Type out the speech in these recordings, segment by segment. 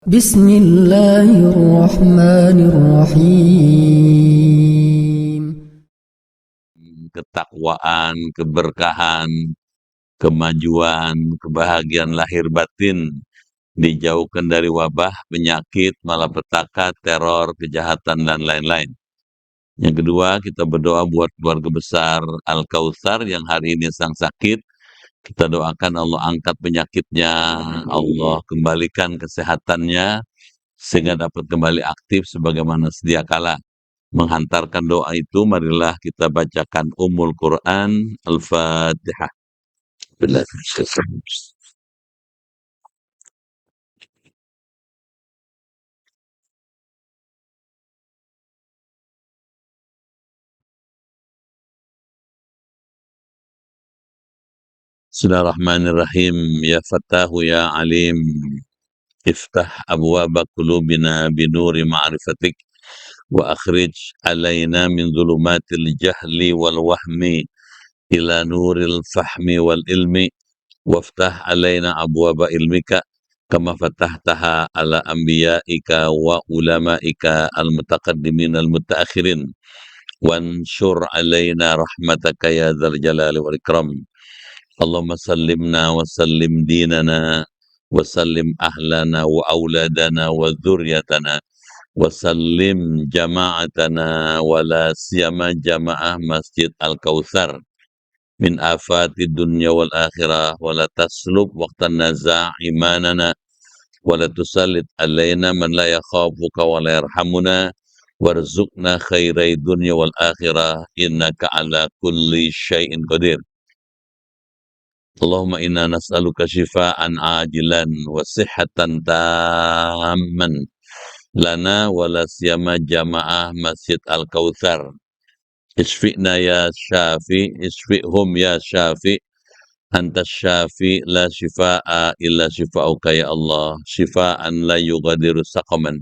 Bismillahirrahmanirrahim. Ketakwaan, keberkahan, kemajuan, kebahagiaan lahir batin, dijauhkan dari wabah, penyakit, malapetaka, teror, kejahatan, dan lain-lain. Yang kedua, kita berdoa buat keluarga besar Al-Kautsar yang hari ini sedang sakit. Kita doakan Allah angkat penyakitnya, Allah kembalikan kesehatannya, sehingga dapat kembali aktif sebagaimana sedia kala. Menghantarkan doa itu, marilah kita bacakan Ummul Quran, Al-Fatihah. Bismillahirrahmanirrahim. Ya Fattahu ya Alim, iftah abwaba qulubina binuri ma'rifatik wa akhrij alaina min dhulumatil jahli wal wahmi ila nuril fahmi wal ilmi waftah alaina abwaba ilmika kama fatahtaha ala anbiyaika wa ulamaika al-mutaqaddimin al-mutaakhirin wanshur alaina rahmataka ya dzal jalali wal ikram. Allahumma sallimna wa sallim dinana wa sallim ahlana wa auladana wa dzurriyyatana wa sallim jama'atana wa la siyama jama'ah Masjid Al-Kautsar min afati dunya wal akhirah wa la taslub waqtan naza' imanana wa la tusallit alaina man la yakhafuka wa la yarhamuna warzuqna khairai dunya wal akhirah innaka ala kulli syai'in qadir. Allahumma inna nas'aluka shifaan ajilan wa sihhatan tamman lana wa la siyama jamaah Masjid Al-Kautsar. Isfi'na ya syafi, isfi'hum ya syafi, anta syafi la shifa'a illa shifa'uka ya Allah, shifa'an la yughadiru saqaman.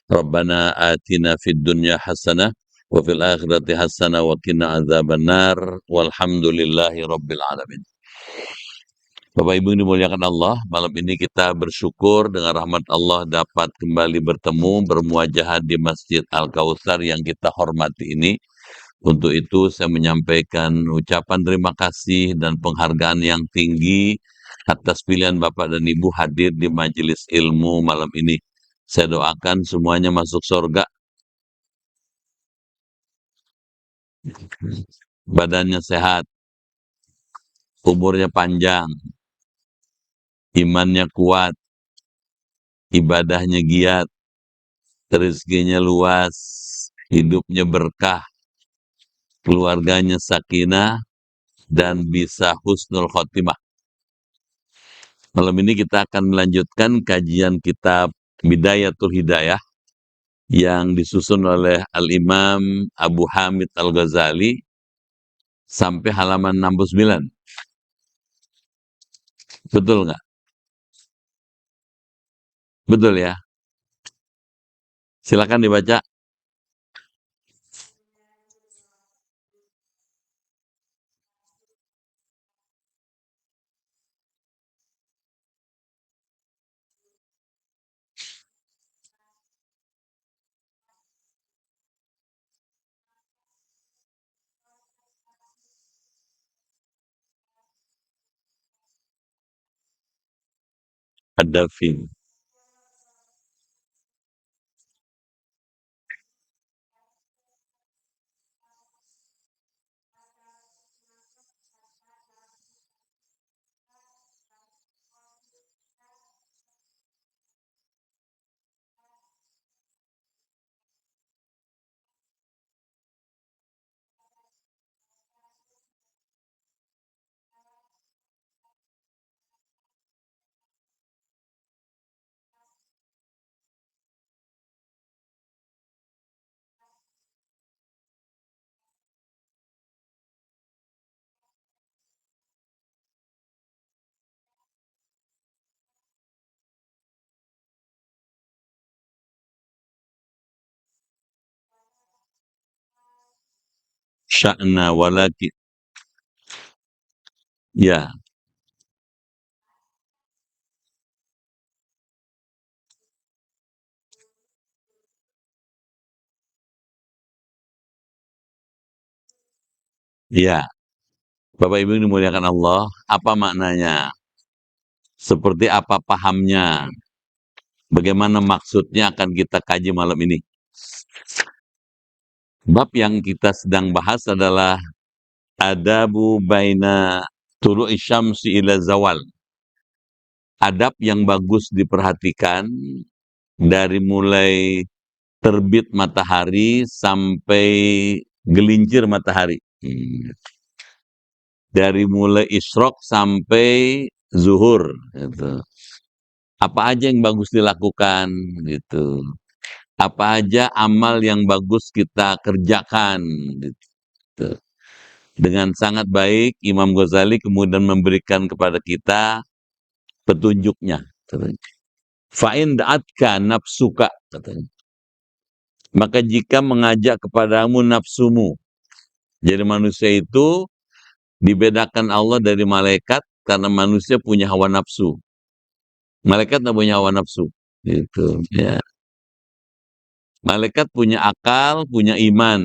Rabbana atina fid dunya hasanah wa fil akhirati hasanah wa qina adzaban nar walhamdulillahi rabbil alamin. Bapak Ibu yang dimuliakan Allah, malam ini kita bersyukur dengan rahmat Allah dapat kembali bertemu, bermuajah di Masjid Al-Kautsar yang kita hormati ini. Untuk itu saya menyampaikan ucapan terima kasih dan penghargaan yang tinggi atas pilihan Bapak dan Ibu hadir di majelis ilmu malam ini. Saya doakan semuanya masuk surga, badannya sehat, umurnya panjang, imannya kuat, ibadahnya giat, rezekinya luas, hidupnya berkah, keluarganya sakinah, dan bisa husnul khotimah. Malam ini kita akan melanjutkan kajian kitab Bidayatul Hidayah yang disusun oleh Al-Imam Abu Hamid Al-Ghazali sampai halaman 69. Betul nggak? Betul ya? Silakan dibaca. Ad-Dafi. Sya'na walaki. Ya, Iya, Bapak Ibu yang dimuliakan Allah, apa maknanya? Seperti apa pahamnya? Bagaimana maksudnya akan kita kaji malam ini. Bab yang kita sedang bahas adalah adabu baina tulu'i syamsi ila zawal. Adab yang bagus diperhatikan dari mulai terbit matahari sampai gelincir matahari. Dari mulai isyraq sampai zuhur gitu. Apa aja yang bagus dilakukan gitu. Apa aja amal yang bagus kita kerjakan gitu. Dengan sangat baik Imam Ghazali kemudian memberikan kepada kita petunjuknya. Fa'in da'atka nafsuka katanya. Maka jika mengajak kepadamu nafsumu. Jadi manusia itu dibedakan Allah dari malaikat karena manusia punya hawa nafsu. Malaikat tidak punya hawa nafsu. Gitu, ya. Malaikat punya akal, punya iman,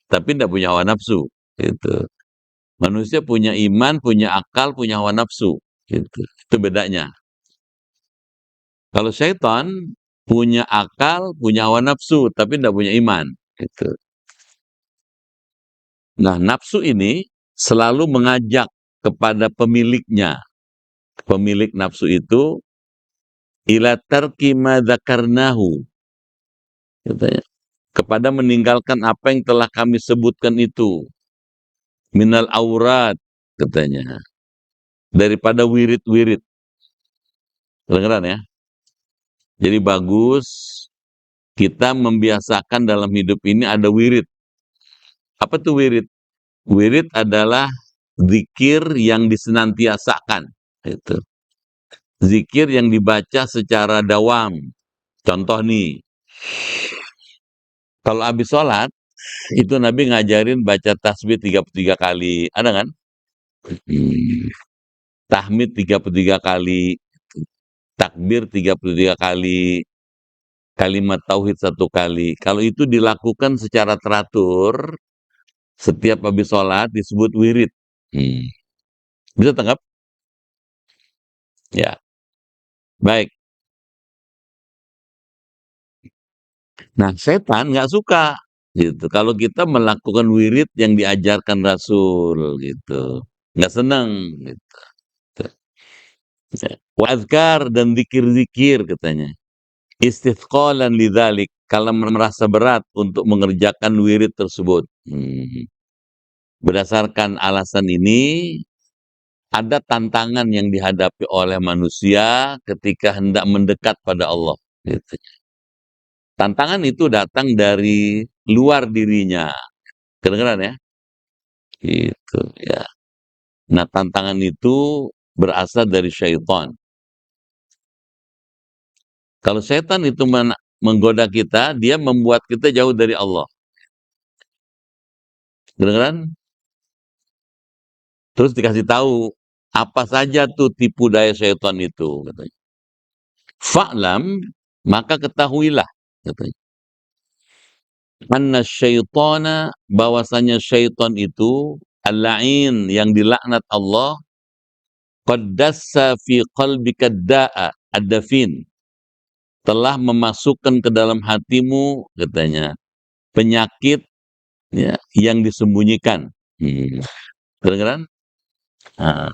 tapi tidak punya hawa nafsu. Gitu. Manusia punya iman, punya akal, punya hawa nafsu. Gitu. Itu bedanya. Kalau syaitan punya akal, punya hawa nafsu, tapi tidak punya iman. Gitu. Nah, nafsu ini selalu mengajak kepada pemiliknya. Pemilik nafsu itu ila tarki ma dzakarnahu. Katanya, kepada meninggalkan apa yang telah kami sebutkan itu. Minal aurat katanya. Daripada wirid-wirid. Kedengeran ya? Jadi bagus kita membiasakan dalam hidup ini ada wirid. Apa tuh wirid? Wirid adalah zikir yang disenantiasakan. Itu. Zikir yang dibaca secara dawam. Contoh nih, kalau habis sholat, itu Nabi ngajarin baca tasbih 33 kali. Ada kan? Tahmid 33 kali. Takbir 33 kali. Kalimat tauhid 1 kali. Kalau itu dilakukan secara teratur, setiap habis sholat disebut wirid. Bisa tangkap? Ya, baik. Nah, setan nggak suka gitu. Kalau kita melakukan wirid yang diajarkan Rasul gitu, nggak senang gitu. Wazkar dan zikir-zikir katanya. Istithqalan lidzalik kalau merasa berat untuk mengerjakan wirid tersebut. Berdasarkan alasan ini, ada tantangan yang dihadapi oleh manusia ketika hendak mendekat pada Allah. Gitu. Tantangan itu datang dari luar dirinya. Kedengeran ya? Gitu ya. Nah, tantangan itu berasal dari syaitan. Kalau setan itu menggoda kita, dia membuat kita jauh dari Allah. Kedengeran? Terus dikasih tahu apa saja tuh tipu daya syaitan itu, katanya. Fa'lam, maka ketahuilah, katanya. Anna syaitana, bahwasanya syaitan itu al-la'in yang dilaknat Allah, qaddassa fi qalbika da'a ad-dafin, telah memasukkan ke dalam hatimu katanya penyakit ya, yang disembunyikan. Kedengeran? Nah,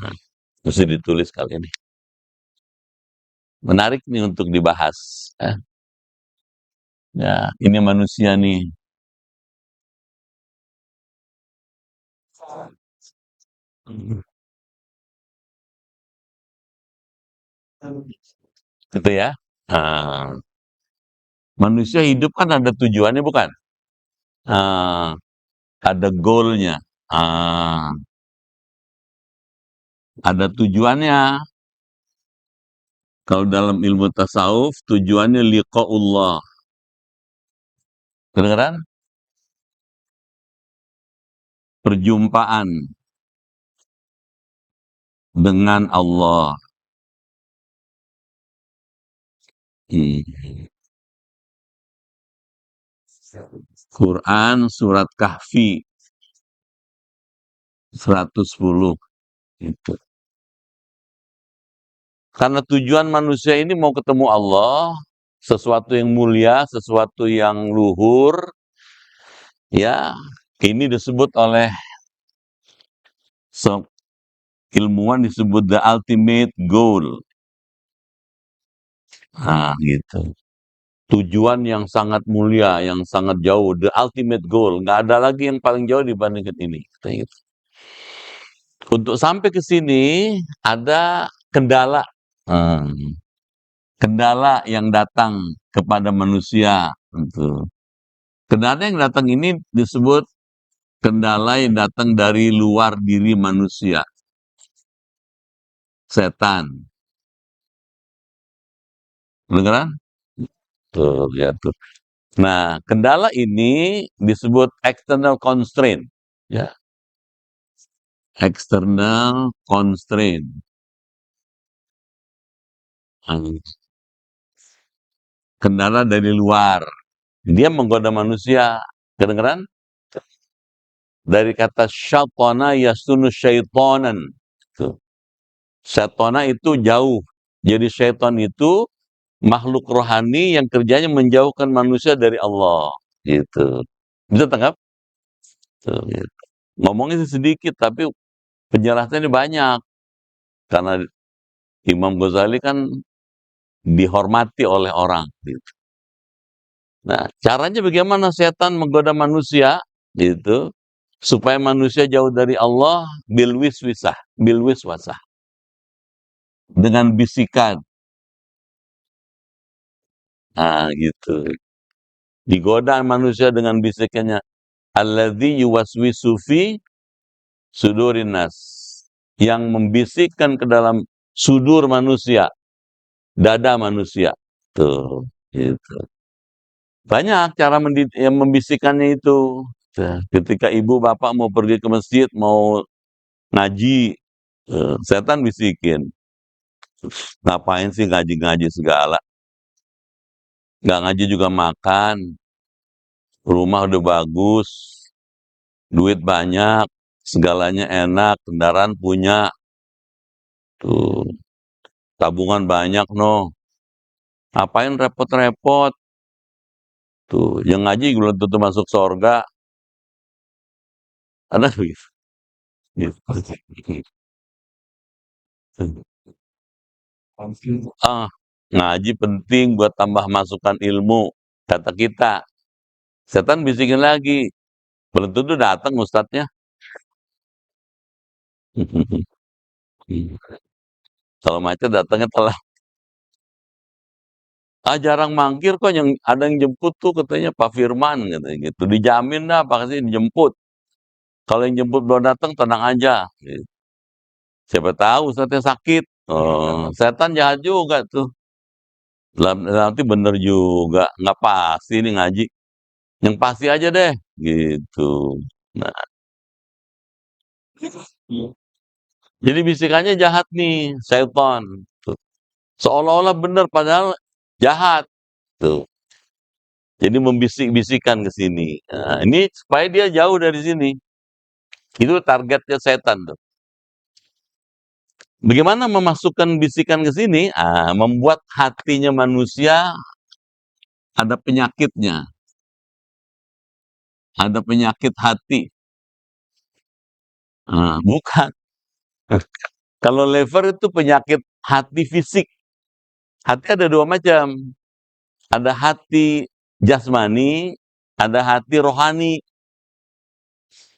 mesti ditulis kali ini. Menarik nih untuk dibahas. Ya, ini manusia nih. Gitu ya. Nah, manusia hidup kan ada tujuannya bukan? Ada goalnya. Ada tujuannya. Kalau dalam ilmu tasawuf, tujuannya liqa'ullah. Kedengeran? Perjumpaan dengan Allah. Quran surat Kahfi 110 itu. Karena tujuan manusia ini mau ketemu Allah, sesuatu yang mulia, sesuatu yang luhur, ya, ini disebut oleh ilmuwan disebut the ultimate goal. Nah, gitu. Tujuan yang sangat mulia, yang sangat jauh, the ultimate goal. Nggak ada lagi yang paling jauh dibandingkan ini. Gitu. Untuk sampai ke sini ada kendala. Kendala yang datang kepada manusia. Kendala yang datang ini disebut kendala yang datang dari luar diri manusia. Setan. Beneran? Tuh, ya tuh. Nah, kendala ini disebut external constraint. Ya, external constraint. Kendala dari luar. Dia menggoda manusia. Kedengeran? Dari kata syaitana yastunu syaitonan. Syaitana itu jauh. Jadi syaitan itu makhluk rohani yang kerjanya menjauhkan manusia dari Allah. Gitu. Bisa tangkap? Tuh, gitu. Ngomongnya sedikit, tapi penjelasannya banyak. Karena Imam Ghazali kan dihormati oleh orang. Gitu. Nah, caranya bagaimana setan menggoda manusia? Gitu. Supaya manusia jauh dari Allah, bilwiswasah. Dengan bisikan. Nah, gitu. Digoda manusia dengan bisikannya. Alladzi yuwaswisu fi sudurin nas. Yang membisikkan ke dalam sudur manusia, dada manusia. Tuh, gitu. Banyak cara yang membisikkannya itu. Ketika ibu bapak mau pergi ke masjid, mau ngaji, setan bisikin. Ngapain sih ngaji-ngaji segala? Nggak ngaji juga makan, rumah udah bagus, duit banyak, segalanya enak, kendaraan punya, tuh tabungan banyak no. Ngapain repot-repot? Tuh, yang ngaji belum tentu masuk surga. Ada begitu. Ah, ngaji penting buat tambah masukan ilmu, kata kita. Setan bisikin lagi, belum tentu datang ustadznya. Kalau macet datangnya telat. Ah, jarang mangkir kok, yang ada yang jemput tuh katanya Pak Firman katanya gitu. Dijamin dah pasti dijemput. Kalau yang jemput belum datang tenang aja. Gitu. Siapa tahu ustadznya sakit. Oh, setan jahat juga tuh. Nanti bener juga, nggak pasti ini ngaji. Yang pasti aja deh, gitu. Nah, jadi bisikannya jahat nih, setan. Tuh. Seolah-olah bener, padahal jahat. Tuh. Jadi membisik-bisikan ke sini. Nah, ini supaya dia jauh dari sini. Itu targetnya setan tuh. Bagaimana memasukkan bisikan ke sini? Ah, membuat hatinya manusia ada penyakitnya. Ada penyakit hati. Ah, bukan. Kalau liver itu penyakit hati fisik. Hati ada dua macam. Ada hati jasmani, ada hati rohani.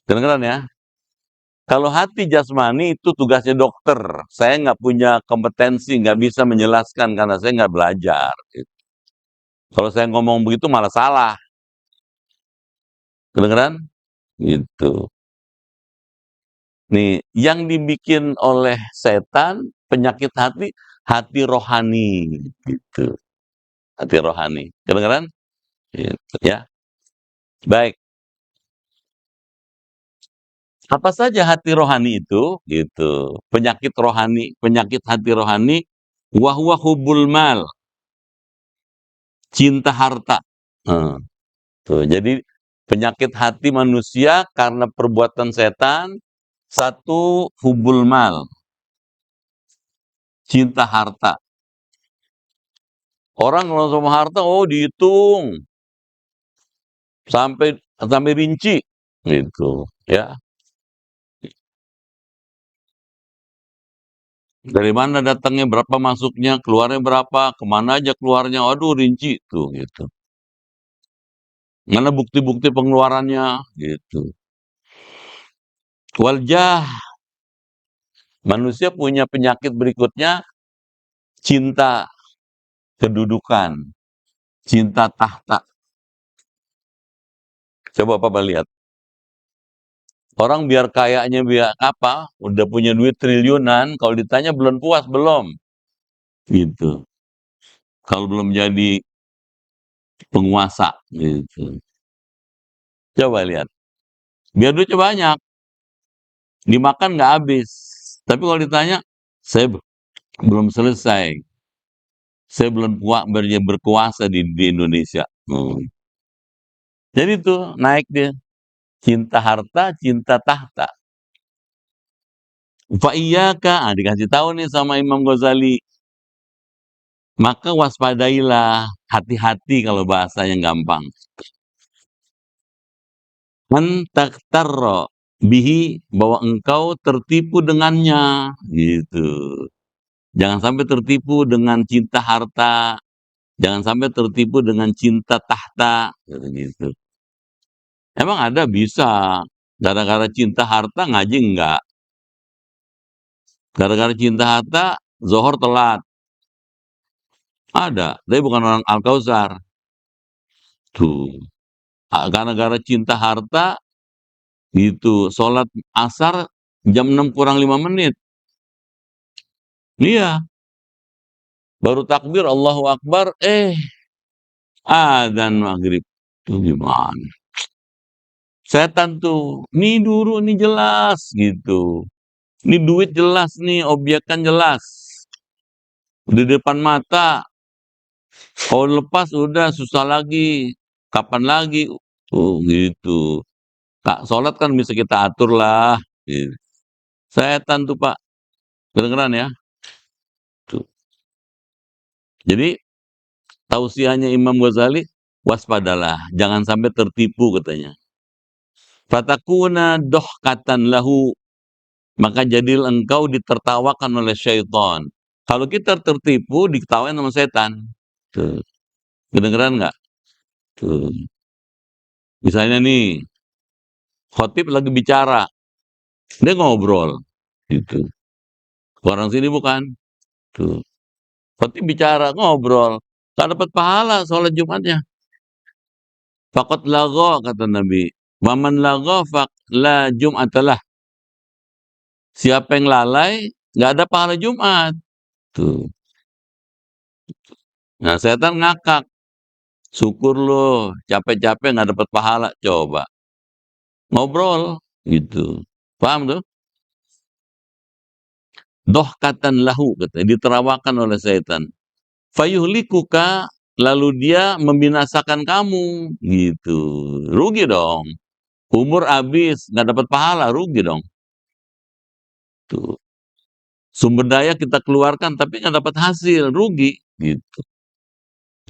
Kedengeran ya? Kalau hati jasmani itu tugasnya dokter. Saya nggak punya kompetensi, nggak bisa menjelaskan karena saya nggak belajar. Kalau saya ngomong begitu malah salah. Kedengeran? Gitu. Nih, yang dibikin oleh setan, penyakit hati, hati rohani. Gitu. Hati rohani. Kedengeran? Gitu, ya. Baik. Apa saja hati rohani itu? Gitu. Penyakit rohani, penyakit hati rohani, wahwa hubul mal, cinta harta. Tuh, jadi penyakit hati manusia karena perbuatan setan, Satu, hubul mal, cinta harta. Orang kalau sama harta, oh dihitung sampai sampai rinci, gitu ya. Dari mana datangnya, berapa masuknya, keluarnya berapa, kemana aja keluarnya, aduh rinci tuh gitu. Mana bukti-bukti pengeluarannya, gitu. Waljah, manusia punya penyakit berikutnya, cinta kedudukan, cinta tahta. Coba Papa lihat. Orang biar kayaknya biar apa, udah punya duit triliunan, kalau ditanya belum puas, belum. Gitu. Kalau belum jadi penguasa, gitu. Coba lihat. Biar duitnya banyak, dimakan nggak habis. Tapi kalau ditanya, saya belum selesai. Saya belum berkuasa di Indonesia. Jadi tuh naik dia. Cinta harta, cinta tahta. Fa'iyyaka, dikasih tahu nih sama Imam Ghazali. Maka waspadailah, hati-hati kalau bahasa yang gampang. Antaktarro bihi, bahwa engkau tertipu dengannya, gitu. Jangan sampai tertipu dengan cinta harta, jangan sampai tertipu dengan cinta tahta, gitu. Emang ada bisa gara-gara cinta harta ngaji enggak? Gara-gara cinta harta zohor telat. Ada, tapi bukan orang Al-Kausar. Tuh. Gara-gara cinta harta gitu, sholat asar jam 6 kurang 5 menit. Iya, baru takbir Allahu Akbar, adzan maghrib. Tuh gimana? Setan tuh, nih dulu nih jelas gitu. Ini duit jelas nih, objek kan jelas. Di depan mata. Kalau lepas udah susah lagi. Kapan lagi? Oh gitu. Kak, sholat kan bisa kita atur lah. Gitu. Setan tuh Pak. Kedengeran ya? Tuh. Jadi tausiahnya Imam Ghazali, waspadalah, jangan sampai tertipu katanya. Fatakuna dohkatan lahu, maka jadilah engkau ditertawakan oleh syaitan. Kalau kita tertipu, diketawain sama setan. Tuh. Kedengeran nggak? Tuh. Misalnya nih, khotib lagi bicara, dia ngobrol, gitu. Orang sini bukan, tuh. Khotib bicara, ngobrol, tak dapat pahala sholat Jumatnya. Faqad lagha, kata Nabi. Waman lagha la Jum'atalah. Siapa yang lalai, nggak ada pahala Jumat. Tuh. Nah, setan ngakak. Syukur lo, capek-capek nggak dapat pahala. Coba. Ngobrol, gitu. Paham tuh? Dohkatan lahu, katanya, diterawakan oleh setan. Fayuhlikuka, lalu dia membinasakan kamu, gitu. Rugi dong. Umur habis, nggak dapat pahala, rugi dong. Tuh. Sumber daya kita keluarkan tapi nggak dapat hasil, rugi, gitu.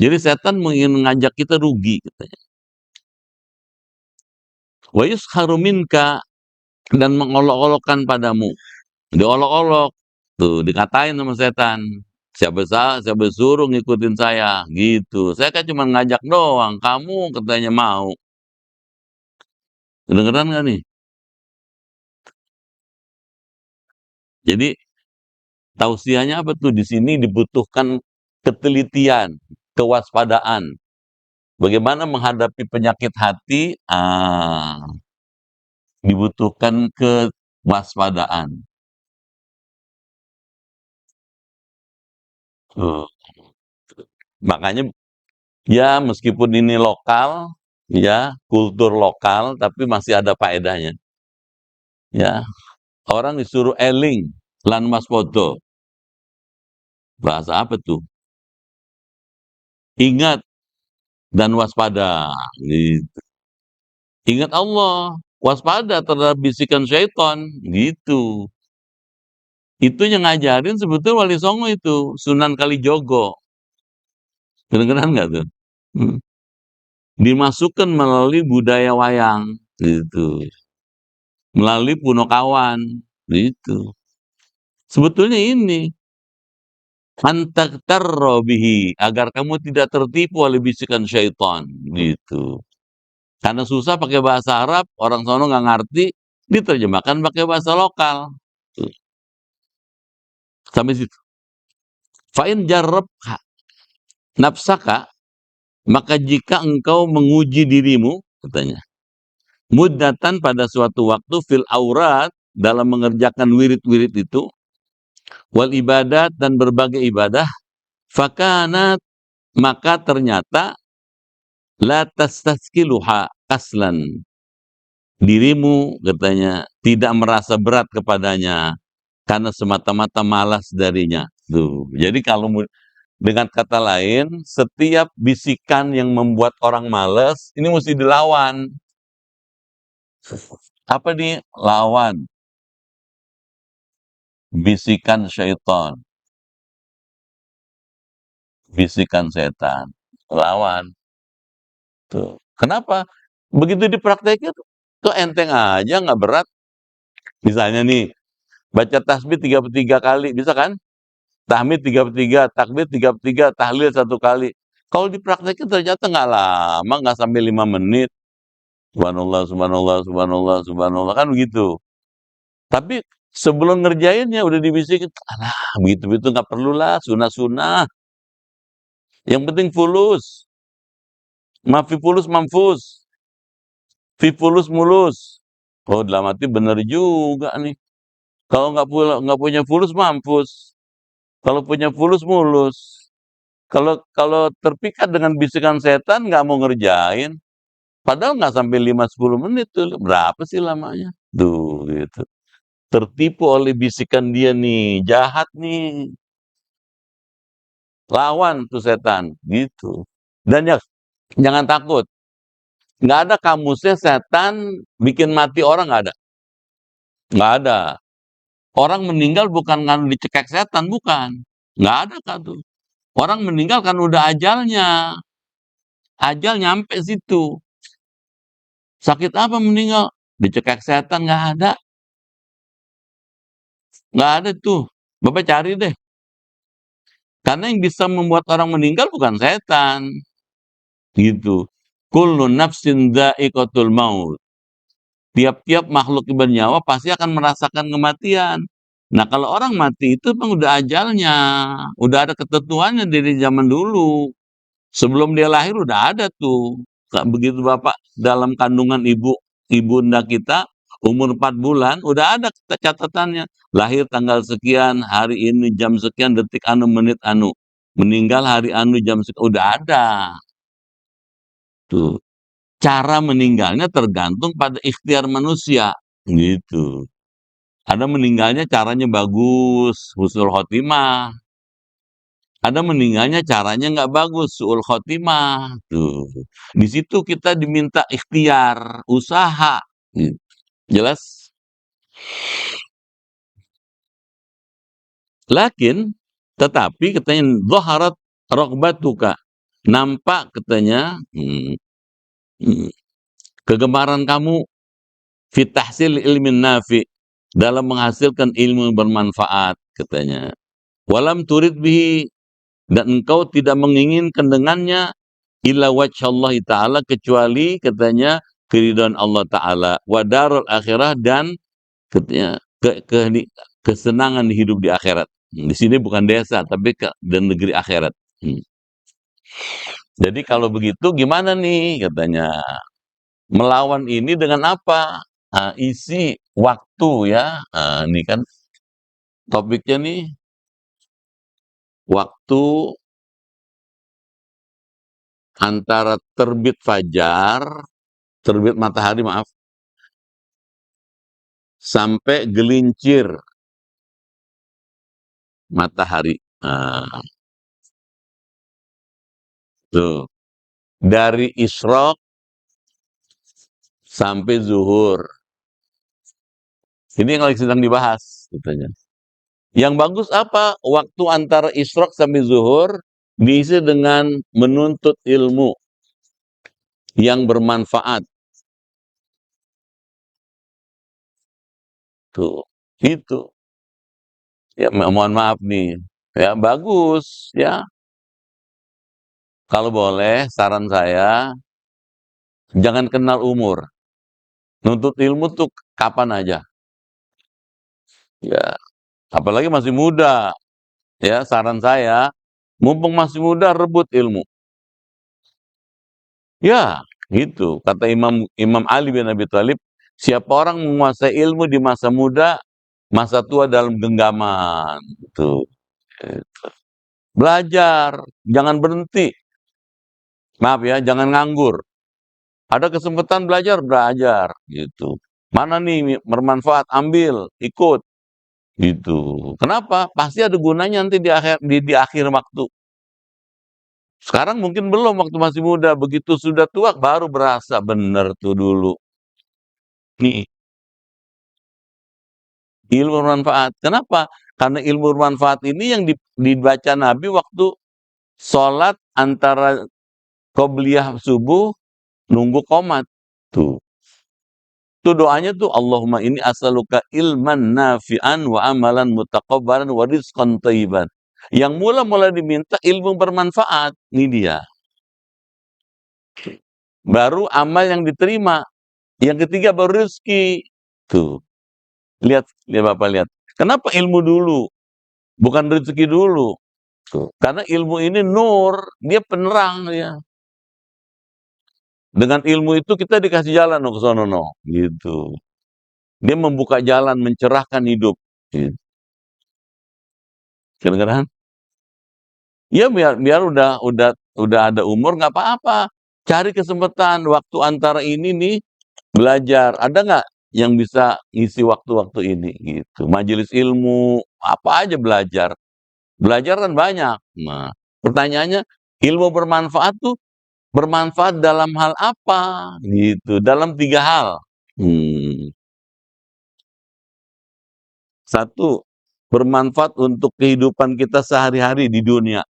Jadi setan ingin ngajak kita rugi, katanya. Wa yuskharu minka, dan mengolok-olokkan padamu. Diolok-olok, tuh dikatain sama setan. Siapa suruh ngikutin saya, gitu. Saya kan cuma ngajak doang, kamu katanya mau. Kedengeran nggak nih? Jadi tausiahnya apa tuh? Di sini dibutuhkan ketelitian, kewaspadaan. Bagaimana menghadapi penyakit hati? Dibutuhkan kewaspadaan. Tuh. Makanya ya meskipun ini lokal, ya kultur lokal, tapi masih ada faedahnya. Ya, orang disuruh eling lan waspodo. Bahasa apa tuh? Ingat dan waspada. Gitu. Ingat Allah. waspada terhadap bisikan syaiton, gitu. Itu yang ngajarin sebetulnya Wali Songo itu, Sunan Kalijogo. Kedengeran nggak tuh? Hmm. Dimasukkan melalui budaya wayang, gitu. Melalui Punokawan, gitu. Sebetulnya ini, antaktarro bihi, agar kamu tidak tertipu oleh bisikan syaitan, gitu. Karena susah pakai bahasa Arab, orang sono nggak ngerti, diterjemahkan pakai bahasa lokal. Tuh. Sampai situ. Fa'in jarrab nafsaka, maka jika engkau menguji dirimu, katanya, muddatan pada suatu waktu fil aurat, dalam mengerjakan wirid-wirid itu, wal ibadat, dan berbagai ibadah, fakanat, maka ternyata la tastaskiluha kaslan, dirimu, katanya, tidak merasa berat kepadanya karena semata-mata malas darinya. Tuh. Jadi kalau dengan kata lain, setiap bisikan yang membuat orang malas ini mesti dilawan. Apa nih? Lawan bisikan syaitan, bisikan setan. Lawan. Tuh. Kenapa? Begitu dipraktekin kok enteng aja, nggak berat. Misalnya nih, baca tasbih 33 kali, bisa kan? Tahmid 33, takbir 33, tahlil 1 kali. Kalau dipraktekin ternyata nggak lama, nggak sampai 5 menit. Subhanallah, subhanallah, subhanallah, subhanallah, kan begitu. Tapi sebelum ngerjainnya udah dibisikin, alah, begitu-begitu nggak perlulah, sunah-sunah. Yang penting fulus. Mafi fulus mamfus. Fi fulus mulus. Oh, dalam arti bener juga nih. Kalau nggak punya fulus mampus. Kalau punya fulus mulus. Kalau terpikat dengan bisikan setan nggak mau ngerjain. Padahal nggak sampai 5-10 menit tuh. Berapa sih lamanya? Tuh, gitu. Tertipu oleh bisikan dia nih, jahat nih. Lawan tuh setan, gitu. Dan ya, jangan takut. Nggak ada kamusnya setan bikin mati orang, nggak ada. Nggak ada. Orang meninggal bukan karena dicekek setan, bukan. Nggak ada kan tuh. Orang meninggal kan udah ajalnya. Ajal nyampe situ. Sakit apa meninggal? Dicekek setan, nggak ada. Nggak ada tuh. Bapak cari deh. Karena yang bisa membuat orang meninggal bukan setan. Gitu. Kullu nafsin dha'iqatul maut. Tiap-tiap makhluk bernyawa pasti akan merasakan kematian. Nah, kalau orang mati itu memang udah ajalnya, udah ada ketentuannya dari zaman dulu. Sebelum dia lahir udah ada tuh. Begitu Bapak dalam kandungan ibunda kita, umur 4 bulan, udah ada catatannya. Lahir tanggal sekian, hari ini jam sekian, detik anu, menit anu. Meninggal hari anu, jam sekian, udah ada. Tuh. Cara meninggalnya tergantung pada ikhtiar manusia, gitu. Ada meninggalnya caranya bagus, husnul khotimah. Ada meninggalnya caranya nggak bagus, su'ul khotimah. Tuh. Di situ kita diminta ikhtiar, usaha. Gitu. Jelas? Lakin, tetapi katanya, dhaharat raghbatuka. Nampak katanya, kegemaran kamu fit tahsil ilmin nafi, dalam menghasilkan ilmu yang bermanfaat, katanya. Walam turid bihi, dan engkau tidak menginginkan dengannya illa wajhallahi ta'ala, kecuali katanya keridhaan Allah Ta'ala, wa darul akhirah, dan katanya kesenangan hidup di akhirat. Di sini bukan desa tapi dan negeri akhirat. Jadi kalau begitu gimana nih, katanya, melawan ini dengan apa? Isi waktu ya. Ini kan topiknya nih, waktu antara terbit matahari, maaf, sampai gelincir matahari. Tuh. Dari isyraq sampai zuhur. Ini yang lagi sedang dibahas katanya. Yang bagus apa? Waktu antara isyraq sampai zuhur diisi dengan menuntut ilmu yang bermanfaat. Tuh, itu. Ya, mohon maaf nih. Ya, bagus ya. Kalau boleh, saran saya jangan kenal umur. Nuntut ilmu tuh kapan aja. Ya, apalagi masih muda. Ya, saran saya, mumpung masih muda rebut ilmu. Ya, gitu. Kata Imam Ali bin Abi Thalib, siapa orang menguasai ilmu di masa muda, masa tua dalam genggaman. Tuh. Belajar, jangan berhenti. Maaf ya, jangan nganggur. Ada kesempatan belajar, belajar gitu. Mana nih bermanfaat, ambil, ikut gitu. Kenapa? Pasti ada gunanya nanti di akhir waktu. Sekarang mungkin belum waktu masih muda, begitu sudah tua baru berasa bener tuh dulu. Nih, ilmu bermanfaat. Kenapa? Karena ilmu bermanfaat ini yang dibaca Nabi waktu sholat antara qobliyah subuh nunggu qomat. Tuh. Tuh doanya tuh Allahumma inni as'aluka ilman nafi'an wa amalan mutaqabbalan wa rizqan thayyiban. Yang mula-mula diminta ilmu bermanfaat. Ini dia. Baru amal yang diterima. Yang ketiga baru rezeki. Tuh. Lihat, lihat Bapak lihat. Kenapa ilmu dulu? Bukan rezeki dulu. Tuh. Karena ilmu ini nur, dia penerang ya. Dengan ilmu itu kita dikasih jalan ke sono no, gitu. Dia membuka jalan, mencerahkan hidup. Gitu. Kedengeran? Ya biar udah ada umur nggak apa-apa. Cari kesempatan waktu antara ini nih belajar. Ada nggak yang bisa ngisi waktu-waktu ini gitu. Majelis ilmu, apa aja belajar. Belajar kan banyak. Nah, pertanyaannya ilmu bermanfaat tuh bermanfaat dalam hal apa gitu. Dalam 3 hal. Hmm. Satu, bermanfaat untuk kehidupan kita sehari-hari di dunia.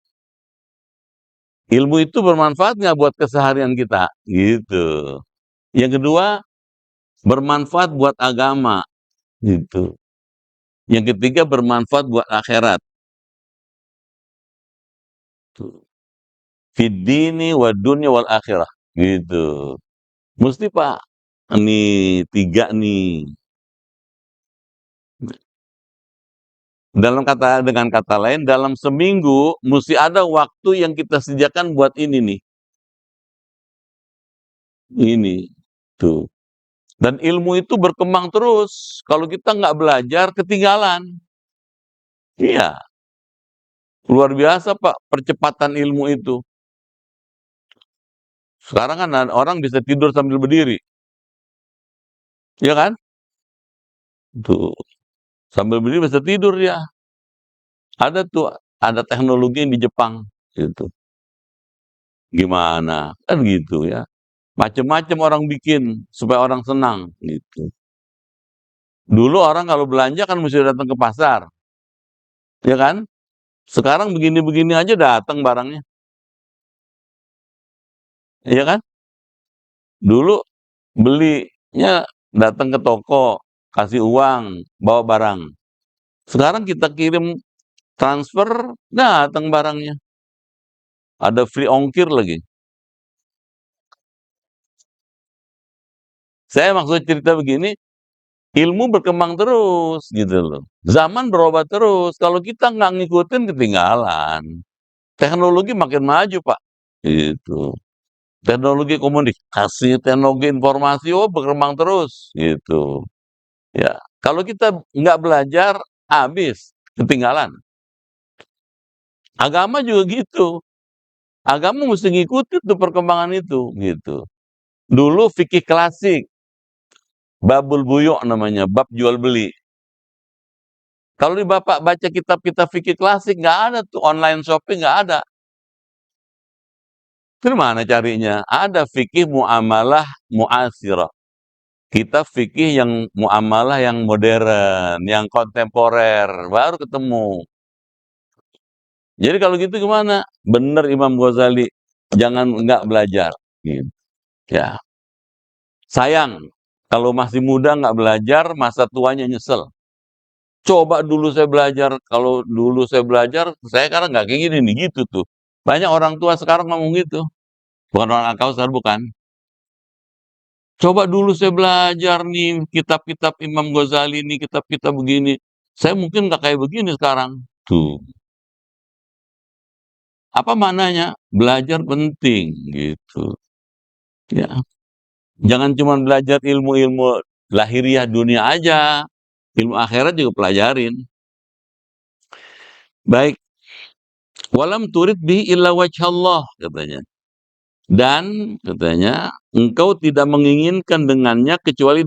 Ilmu itu bermanfaat nggak buat keseharian kita? Gitu. Yang kedua, bermanfaat buat agama. Gitu. Yang ketiga, bermanfaat buat akhirat. Fid dini wa dunya wal akhirah. Gitu. Mesti Pak, ini 3 nih. Dengan kata lain, dalam seminggu mesti ada waktu yang kita sediakan buat ini nih. Ini. Tuh. Dan ilmu itu berkembang terus. Kalau kita nggak belajar, ketinggalan. Iya. Luar biasa Pak, percepatan ilmu itu. Sekarang kan orang bisa tidur sambil berdiri. Iya kan? Tuh. Sambil berdiri bisa tidur ya. Ada tuh, ada teknologi yang di Jepang. Gitu. Gimana? Kan gitu ya. Macam-macam orang bikin supaya orang senang. Gitu. Dulu orang kalau belanja kan mesti datang ke pasar. Ya kan? Sekarang begini-begini aja datang barangnya. Iya kan? Dulu belinya datang ke toko, kasih uang, bawa barang. Sekarang kita kirim transfer, datang barangnya. Ada free ongkir lagi. Saya maksud cerita begini, ilmu berkembang terus gitu loh. Zaman berubah terus. Kalau kita nggak ngikutin ketinggalan. Teknologi makin maju Pak. Gitu. Teknologi komunikasi, teknologi informasi, oh berkembang terus gitu. Ya, kalau kita nggak belajar, habis, ketinggalan. Agama juga gitu. Agama mesti ngikutin tuh perkembangan itu, gitu. Dulu fikih klasik, babul buyuk namanya, bab jual beli. Kalau di Bapak baca kitab-kitab fikih klasik, nggak ada tuh online shopping, nggak ada. Itu mana carinya? Ada fikih muamalah muasirah. Kita fikih yang muamalah yang modern, yang kontemporer, baru ketemu. Jadi kalau gitu gimana? Bener Imam Ghazali, jangan nggak belajar, gitu. Ya, sayang kalau masih muda nggak belajar, masa tuanya nyesel. Coba dulu saya belajar, kalau dulu saya belajar, saya sekarang nggak kayak gini nih, gitu tuh. Banyak orang tua sekarang ngomong gitu. Bukan orang akal sekarang, bukan. Coba dulu saya belajar nih kitab-kitab Imam Ghazali nih, kitab-kitab begini. Saya mungkin nggak kayak begini sekarang. Tuh. Apa maknanya? Belajar penting gitu. Ya. Jangan cuma belajar ilmu-ilmu lahiriah dunia aja. Ilmu akhirat juga pelajarin. Baik. Walam turid bihi illa wajhallah katanya. Dan katanya engkau tidak menginginkan dengannya kecuali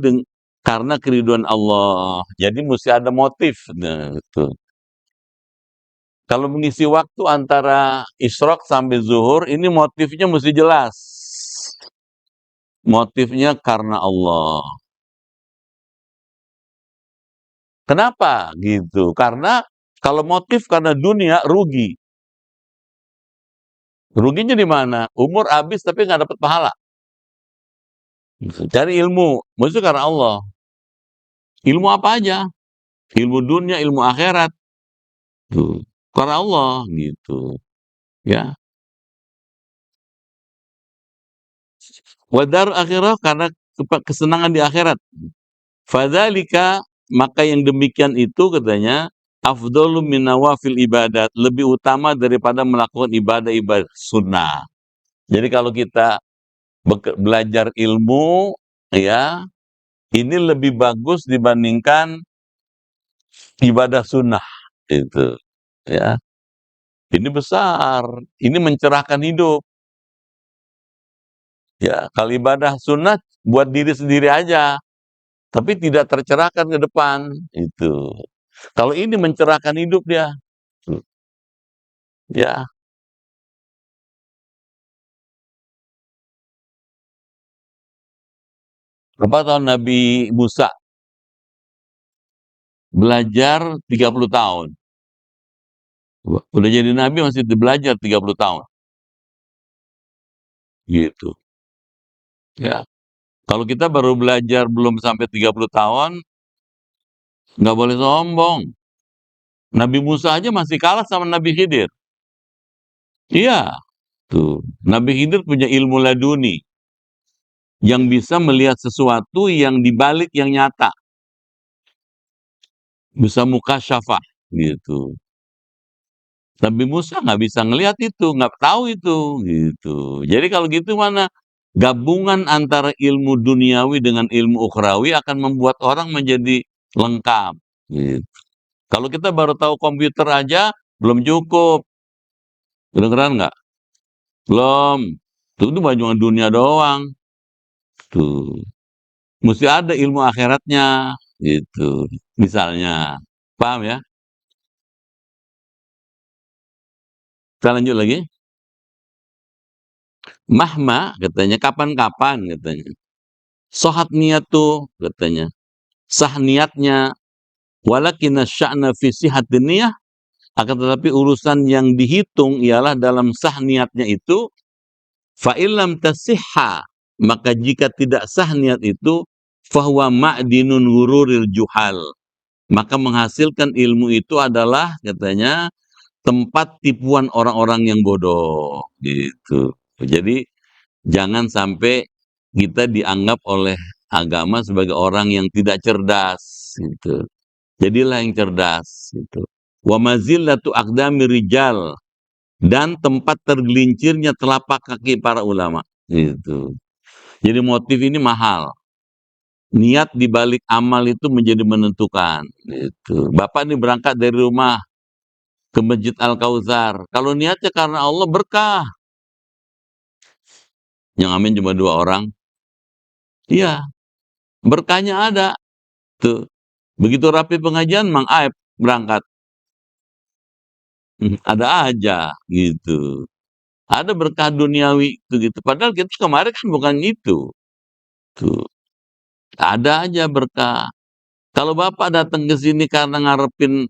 karena keriduan Allah. Jadi mesti ada motif. Nah, itu. Kalau mengisi waktu antara isyraq sampai zuhur, ini motifnya mesti jelas. Motifnya karena Allah. Kenapa gitu? Karena kalau motif karena dunia, rugi. Ruginya di mana? Umur habis tapi nggak dapat pahala. Cari ilmu, mesti karena Allah. Ilmu apa aja? Ilmu dunia, ilmu akhirat. Tuh. Karena Allah gitu. Ya. Wadar akhirah karena kesenangan di akhirat. Fadzalika, maka yang demikian itu katanya afdalu min nawafil ibadat, lebih utama daripada melakukan ibadah-ibadah sunnah. Jadi kalau kita belajar ilmu, ya, ini lebih bagus dibandingkan ibadah sunnah itu, ya. Ini besar, ini mencerahkan hidup. Ya, kalau ibadah sunnah buat diri sendiri aja, tapi tidak tercerahkan ke depan itu. Kalau ini mencerahkan hidup dia, ya. Berapa tahun Nabi Musa belajar 30 tahun. Udah jadi nabi masih belajar 30 tahun. Gitu. Ya. Kalau kita baru belajar belum sampai 30 tahun, nggak boleh sombong. Nabi Musa aja masih kalah sama Nabi Khidir. Iya, tuh. Nabi Khidir punya ilmu laduni yang bisa melihat sesuatu yang dibalik yang nyata. Bisa mukasyafah gitu. Nabi Musa nggak bisa ngelihat itu, nggak tahu itu, gitu. Jadi kalau gitu mana gabungan antara ilmu duniawi dengan ilmu ukhrawi akan membuat orang menjadi lengkap. Gitu. Kalau kita baru tahu komputer aja belum cukup, kedengeran nggak? Belum. Itu cuma dunia doang. Tuh, mesti ada ilmu akhiratnya, gitu. Misalnya, paham ya? Kita lanjut lagi. Mahma katanya kapan-kapan katanya. Sohat niat tuh katanya. Sah niatnya. Walakinna sya'na fi sihatin niyah, akan tetapi urusan yang dihitung ialah dalam sah niatnya itu, fa illam tasihha, maka jika tidak sah niat itu, fahuwa ma'dinun ghururil juhal, maka menghasilkan ilmu itu adalah katanya tempat tipuan orang-orang yang bodoh gitu. Jadi jangan sampai kita dianggap oleh agama sebagai orang yang tidak cerdas gitu. Jadilah yang cerdas gitu. Wa mazillatu aqdami rijal, dan tempat tergelincirnya telapak kaki para ulama gitu. Jadi motif ini mahal. Niat di balik amal itu menjadi menentukan gitu. Bapak ini berangkat dari rumah ke Masjid Al-Kautsar. Kalau niatnya karena Allah, berkah. Yang amin cuma 2 orang. Iya, berkahnya ada. Tuh. Begitu rapi pengajian, Mang Aib berangkat. Ada aja gitu. Ada berkah duniawi itu gitu. Padahal kita kemarin kan bukan itu. Tuh. Ada aja berkah. Kalau Bapak datang ke sini karena ngarepin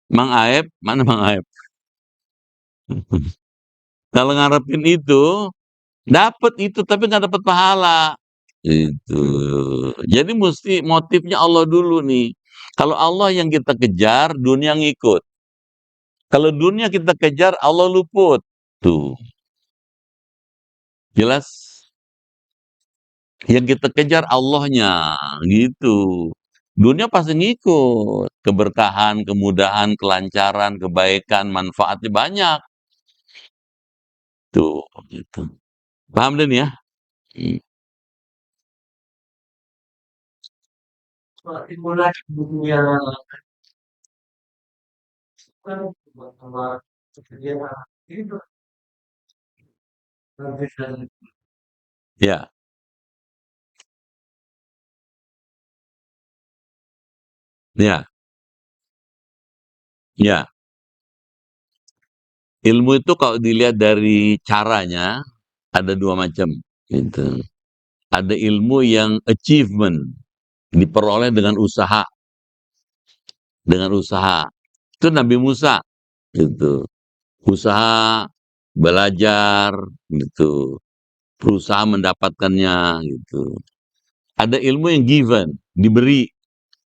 Mang Aep, mana Mang Aep? Kalau ngarepin itu, dapat itu tapi nggak dapat pahala. Itu. Jadi mesti motifnya Allah dulu nih. Kalau Allah yang kita kejar, dunia ngikut. Kalau dunia kita kejar, Allah luput. Tuh, jelas. Yang kita kejar Allahnya, gitu. Dunia pasti ngikut. Keberkahan, kemudahan, kelancaran, kebaikan, manfaatnya banyak. Tuh, gitu. Paham Den ya? Hmm. Ya, ya, ya. Ilmu itu kalau dilihat dari caranya ada dua macam. Gitu. Ada ilmu yang achievement, diperoleh dengan usaha. Itu Nabi Musa, gitu. Usaha, belajar, gitu. Berusaha mendapatkannya, gitu. Ada ilmu yang given, diberi,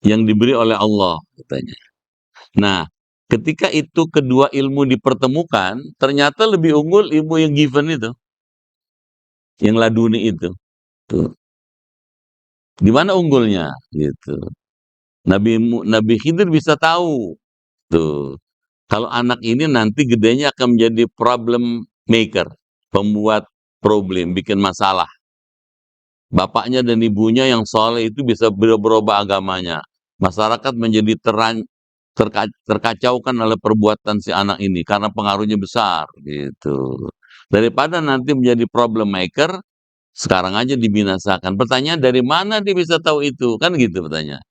yang diberi oleh Allah, katanya. Nah, ketika itu kedua ilmu dipertemukan, ternyata lebih unggul ilmu yang given itu, yang laduni itu. Tuh. Di mana unggulnya? Gitu. Nabi Khidir bisa tahu. Tuh. Kalau anak ini nanti gedenya akan menjadi problem maker, pembuat problem, bikin masalah. Bapaknya dan ibunya yang soleh itu bisa berubah agamanya. Masyarakat menjadi terkacaukan oleh perbuatan si anak ini karena pengaruhnya besar gitu. Daripada nanti menjadi problem maker, sekarang aja dibinasakan. Pertanyaan dari mana dia bisa tahu itu? Kan gitu pertanyaan.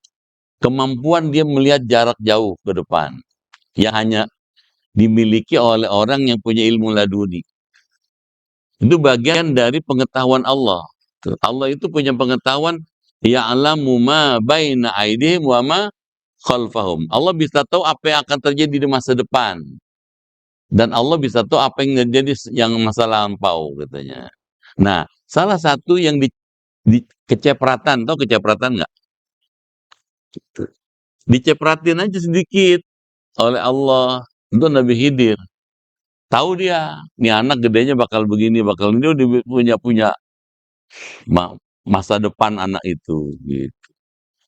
Kemampuan dia melihat jarak jauh ke depan yang hanya dimiliki oleh orang yang punya ilmu laduni. Itu bagian dari pengetahuan Allah. Allah itu punya pengetahuan ya'lamu ma baina aidihim wa ma khalfahum. Allah bisa tahu apa yang akan terjadi di masa depan. Dan Allah bisa tahu apa yang terjadi yang masa lampau katanya. Nah, salah satu yang di kecepratan, tahu kecepratan nggak? Dicepratin aja sedikit oleh Allah untuk Nabi Khidir. Tahu dia, nih anak gedenya bakal begini, bakal ini udah punya punya masa depan anak itu gitu.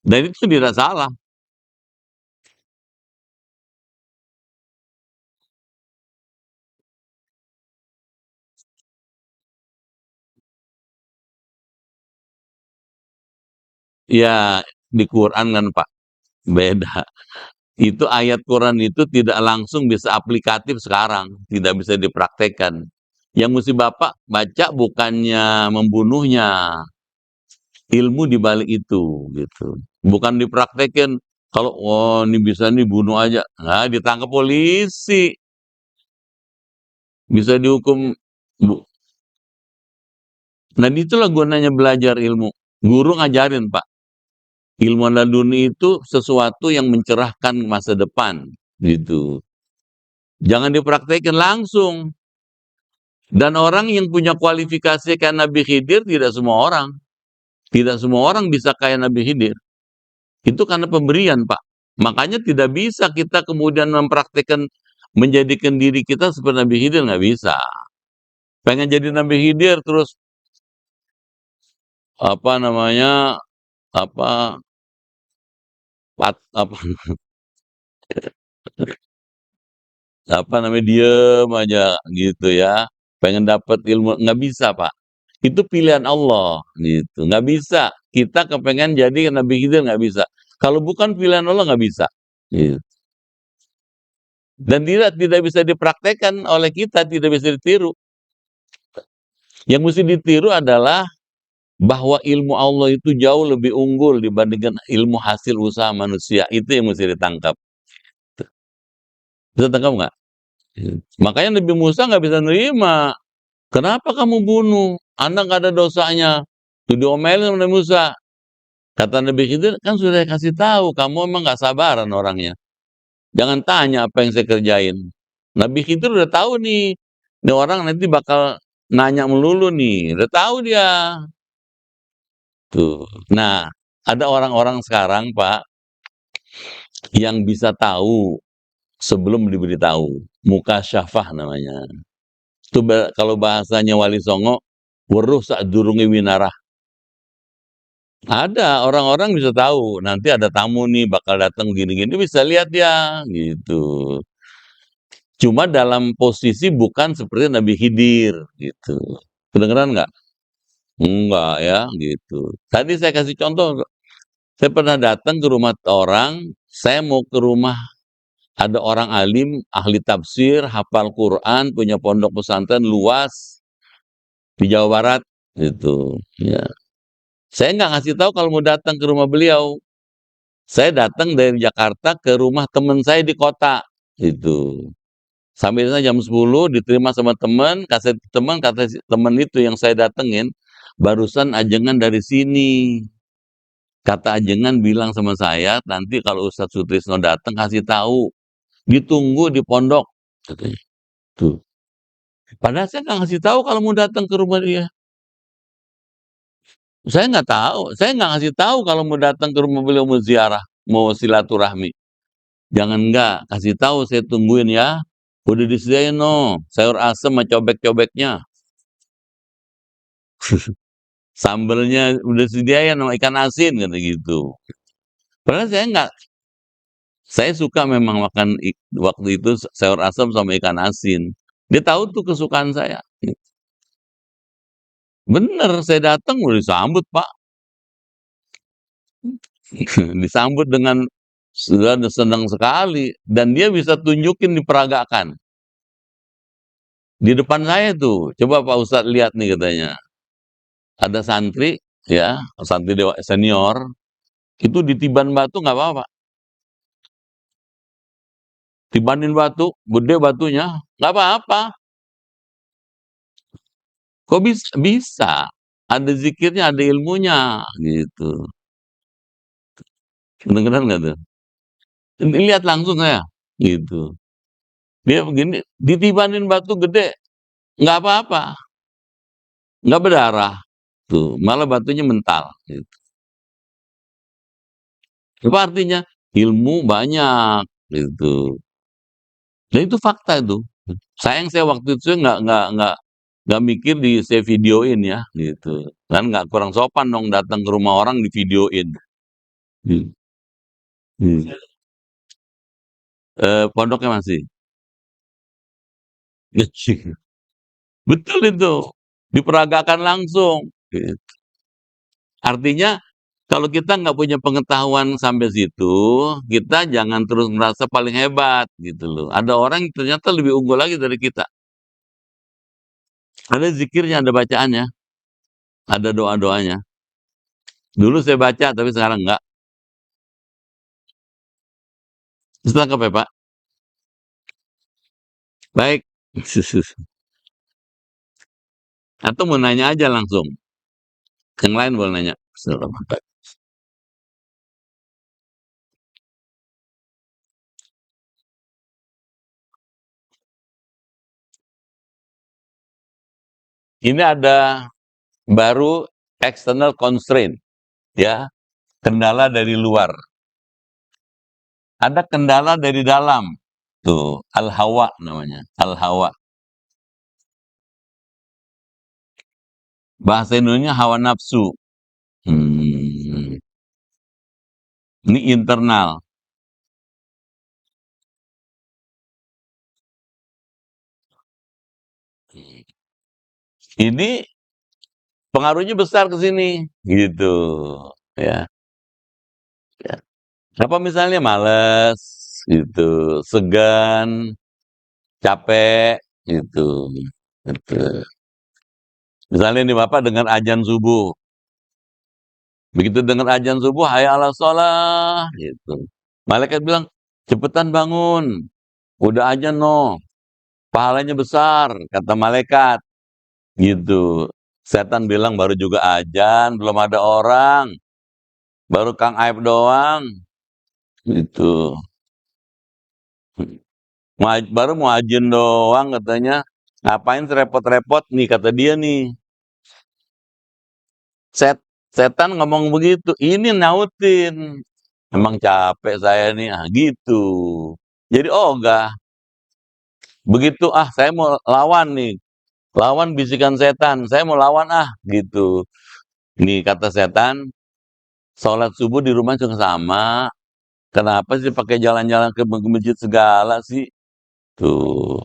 Dan itu tidak salah. Ya di Quran kan Pak, beda. Itu ayat Quran itu tidak langsung bisa aplikatif sekarang, tidak bisa dipraktekkan. Yang mesti Bapak baca bukannya membunuhnya, ilmu di balik itu gitu. Bukan dipraktekin kalau oh ini bisa nih bunuh aja. Nah, ditangkap polisi, bisa dihukum. Nah, itulah gunanya belajar ilmu. Guru ngajarin, Pak. Ilmu laduni itu sesuatu yang mencerahkan masa depan, gitu. Jangan dipraktekin langsung. Dan orang yang punya kualifikasi kayak Nabi Khidir tidak semua orang. Tidak semua orang bisa kayak Nabi Khidir. Itu karena pemberian, Pak. Makanya tidak bisa kita kemudian mempraktekkan menjadikan diri kita seperti Nabi Khidir, nggak bisa. Pengen jadi Nabi Khidir terus apa namanya apa apa apa namanya diem aja gitu ya, pengen dapat ilmu nggak bisa Pak, itu pilihan Allah gitu, nggak bisa kita kepengen jadi Nabi Khidir, nggak bisa kalau bukan pilihan Allah, nggak bisa gitu. Dan tidak bisa dipraktekkan oleh kita, tidak bisa ditiru. Yang mesti ditiru adalah bahwa ilmu Allah itu jauh lebih unggul dibandingkan ilmu hasil usaha manusia, itu yang mesti ditangkap. Bisa tangkap nggak? Makanya Nabi Musa nggak bisa nerima. Kenapa kamu bunuh? Anda nggak ada dosanya. Itu diomelin oleh Musa. Kata Nabi Khidir, "Kan sudah kasih tahu, kamu emang nggak sabaran orangnya. Jangan tanya apa yang saya kerjain." Nabi Khidir udah tahu nih, ini orang nanti bakal nanya melulu nih, udah tahu dia. Tuh. Nah, ada orang-orang sekarang, Pak, yang bisa tahu sebelum diberitahu. Mukasyafah namanya. Itu kalau bahasanya Wali Songo, weruh sadurunge winarah. Ada orang-orang bisa tahu, nanti ada tamu nih bakal datang gini-gini, bisa lihat dia, gitu. Cuma dalam posisi bukan seperti Nabi Khidir, gitu. Kedengeran nggak? Enggak ya, gitu. Tadi saya kasih contoh, saya pernah datang ke rumah orang, saya mau ke rumah ada orang alim, ahli tafsir, hafal Quran, punya pondok pesantren luas di Jawa Barat, gitu. Ya. Saya nggak ngasih tahu kalau mau datang ke rumah beliau. Saya datang dari Jakarta ke rumah teman saya di kota, gitu. Sampai sana jam 10 diterima sama teman, kata si teman itu yang saya datengin, "Barusan ajengan dari sini. Kata ajengan bilang sama saya, nanti kalau Ustadz Sutrisno datang kasih tahu, ditunggu di pondok," katanya. Tuh. Padahal saya nggak ngasih tahu kalau mau datang ke rumah dia. Saya nggak ngasih tahu kalau mau datang ke rumah beliau mau ziarah, mau silaturahmi. Jangan nggak, kasih tahu saya tungguin ya. Udah disediain no, sayur asem sama cobek-cobeknya. Sambelnya udah disediain sama ikan asin kata gitu. Padahal saya suka memang makan waktu itu sayur asem sama ikan asin. Dia tahu tuh kesukaan saya. Bener, saya datang udah disambut, Pak. Disambut dengan sudah senang sekali dan dia bisa tunjukin diperagakan. Di depan saya tuh, "Coba Pak Ustadz lihat nih," katanya. Ada santri, ya, santri senior, itu ditiban batu nggak apa-apa. Tibanin batu, gede batunya, nggak apa-apa. Kok bisa? Bisa. Ada zikirnya, ada ilmunya, gitu. Kedengeran nggak tuh? Lihat langsung saya, gitu. Dia begini, ditibanin batu gede, nggak apa-apa, nggak berdarah, tuh, malah batunya mental, gitu. Apa artinya? Ilmu banyak, gitu. Dan itu fakta itu. Sayang saya waktu itu nggak mikir saya videoin ya, gitu. Kan nggak kurang sopan dong datang ke rumah orang divideoin. Hmm, hmm. Pondoknya masih. Betul itu, diperagakan langsung, gitu. Artinya kalau kita nggak punya pengetahuan sampai situ, kita jangan terus merasa paling hebat, gitu loh. Ada orang yang ternyata lebih unggul lagi dari kita. Ada zikirnya, ada bacaannya, ada doa-doanya. Dulu saya baca, tapi sekarang enggak. Setangkap ya, Pak? Baik. Atau mau nanya aja langsung? Yang lain boleh nanya. Ini ada baru external constraint, ya, kendala dari luar. Ada kendala dari dalam. Tuh, al-hawa namanya, al-hawa. Bahasa Indonesia hawa nafsu. Hmm. Ini internal. Ini pengaruhnya besar ke sini, gitu. Ya, ya. Apa misalnya males, gitu, segan, capek, gitu. Gitu. Misalnya nih Bapak dengar azan subuh. Begitu dengar azan subuh, hayya 'alas shalah, gitu. Malaikat bilang, "Cepetan bangun, udah azan noh, pahalanya besar," kata malaikat, gitu. Setan bilang, "Baru juga azan, belum ada orang." Baru Kang Aib doang, itu. Baru muadzin doang katanya, ngapain repot-repot nih kata dia nih. Setan ngomong begitu, ini nautin. Emang capek saya nih, gitu. Jadi ogah. Begitu, saya mau lawan nih, lawan bisikan setan, saya mau lawan gitu. Nih kata setan, sholat subuh di rumah juga sama. Kenapa sih pakai jalan-jalan ke masjid segala sih? Tuh.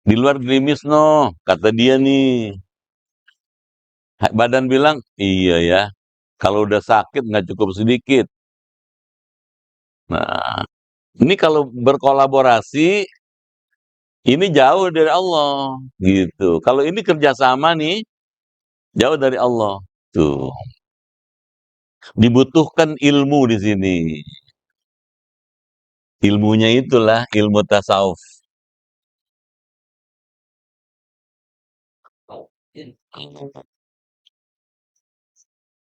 Di luar gerimis no, kata dia nih. Badan bilang, iya ya, kalau udah sakit nggak cukup sedikit. Nah, ini kalau berkolaborasi, ini jauh dari Allah, gitu. Kalau ini kerjasama nih, jauh dari Allah. Tuh, dibutuhkan ilmu di sini. Ilmunya itulah ilmu tasawuf.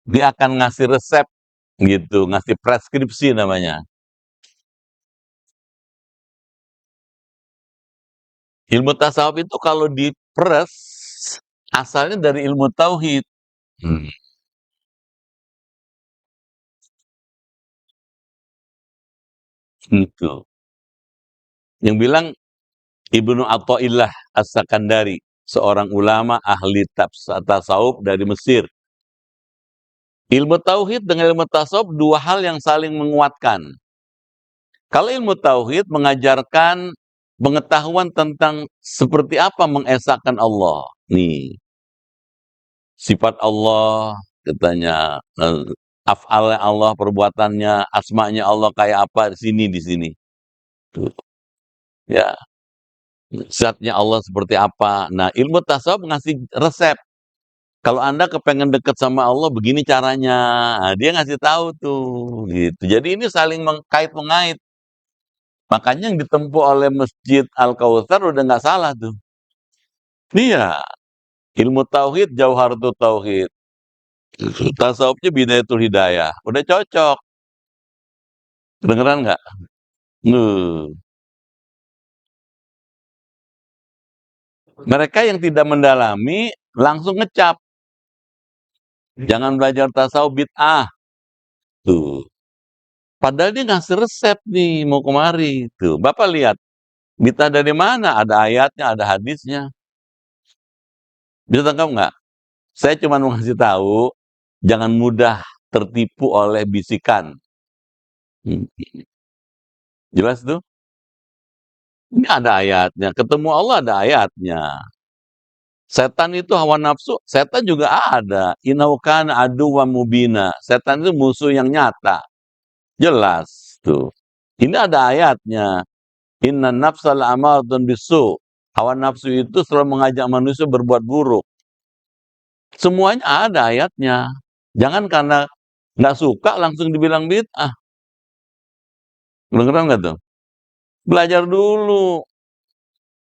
Dia akan ngasih resep, gitu, ngasih preskripsi namanya. Ilmu tasawuf itu kalau diperes, asalnya dari ilmu tauhid. Hmm. Itu. Yang bilang Ibnu Athaillah As-Sakandari, seorang ulama ahli tasawuf dari Mesir. Ilmu tauhid dengan ilmu tasawuf dua hal yang saling menguatkan. Kalau ilmu tauhid mengajarkan pengetahuan tentang seperti apa mengesahkan Allah. Nih, sifat Allah, katanya, af'alnya Allah, perbuatannya, asmanya Allah kayak apa di sini. Tuh. Ya, zatnya Allah seperti apa. Nah, ilmu tasawuf ngasih resep. Kalau Anda kepengen deket sama Allah, begini caranya. Nah, dia ngasih tahu tuh, gitu. Jadi ini saling mengait-mengait. Makanya yang ditempuh oleh Masjid Al-Kautsar udah nggak salah tuh. Iya, ilmu tauhid, jauharatul tauhid. Tasawufnya bidayatul hidayah. Udah cocok. Kedengeran nggak? Nuh. Mereka yang tidak mendalami langsung ngecap. Jangan belajar tasawuf bid'ah. Tuh. Padahal dia ngasih resep nih, mau kemari. Tuh, Bapak lihat. Bid'ah dari mana? Ada ayatnya, ada hadisnya. Bisa tangkap nggak? Saya cuma mau ngasih tahu, jangan mudah tertipu oleh bisikan. Jelas tuh? Ini ada ayatnya. Ketemu Allah ada ayatnya. Setan itu hawa nafsu, setan juga ada. Inaukan adu wa mubina. Setan itu musuh yang nyata. Jelas tuh. Ini ada ayatnya. Inna nafsal amaratun bisu. Hawa nafsu itu selalu mengajak manusia berbuat buruk. Semuanya ada ayatnya. Jangan karena nggak suka langsung dibilang bid'ah. Kedengeran nggak tuh? Belajar dulu.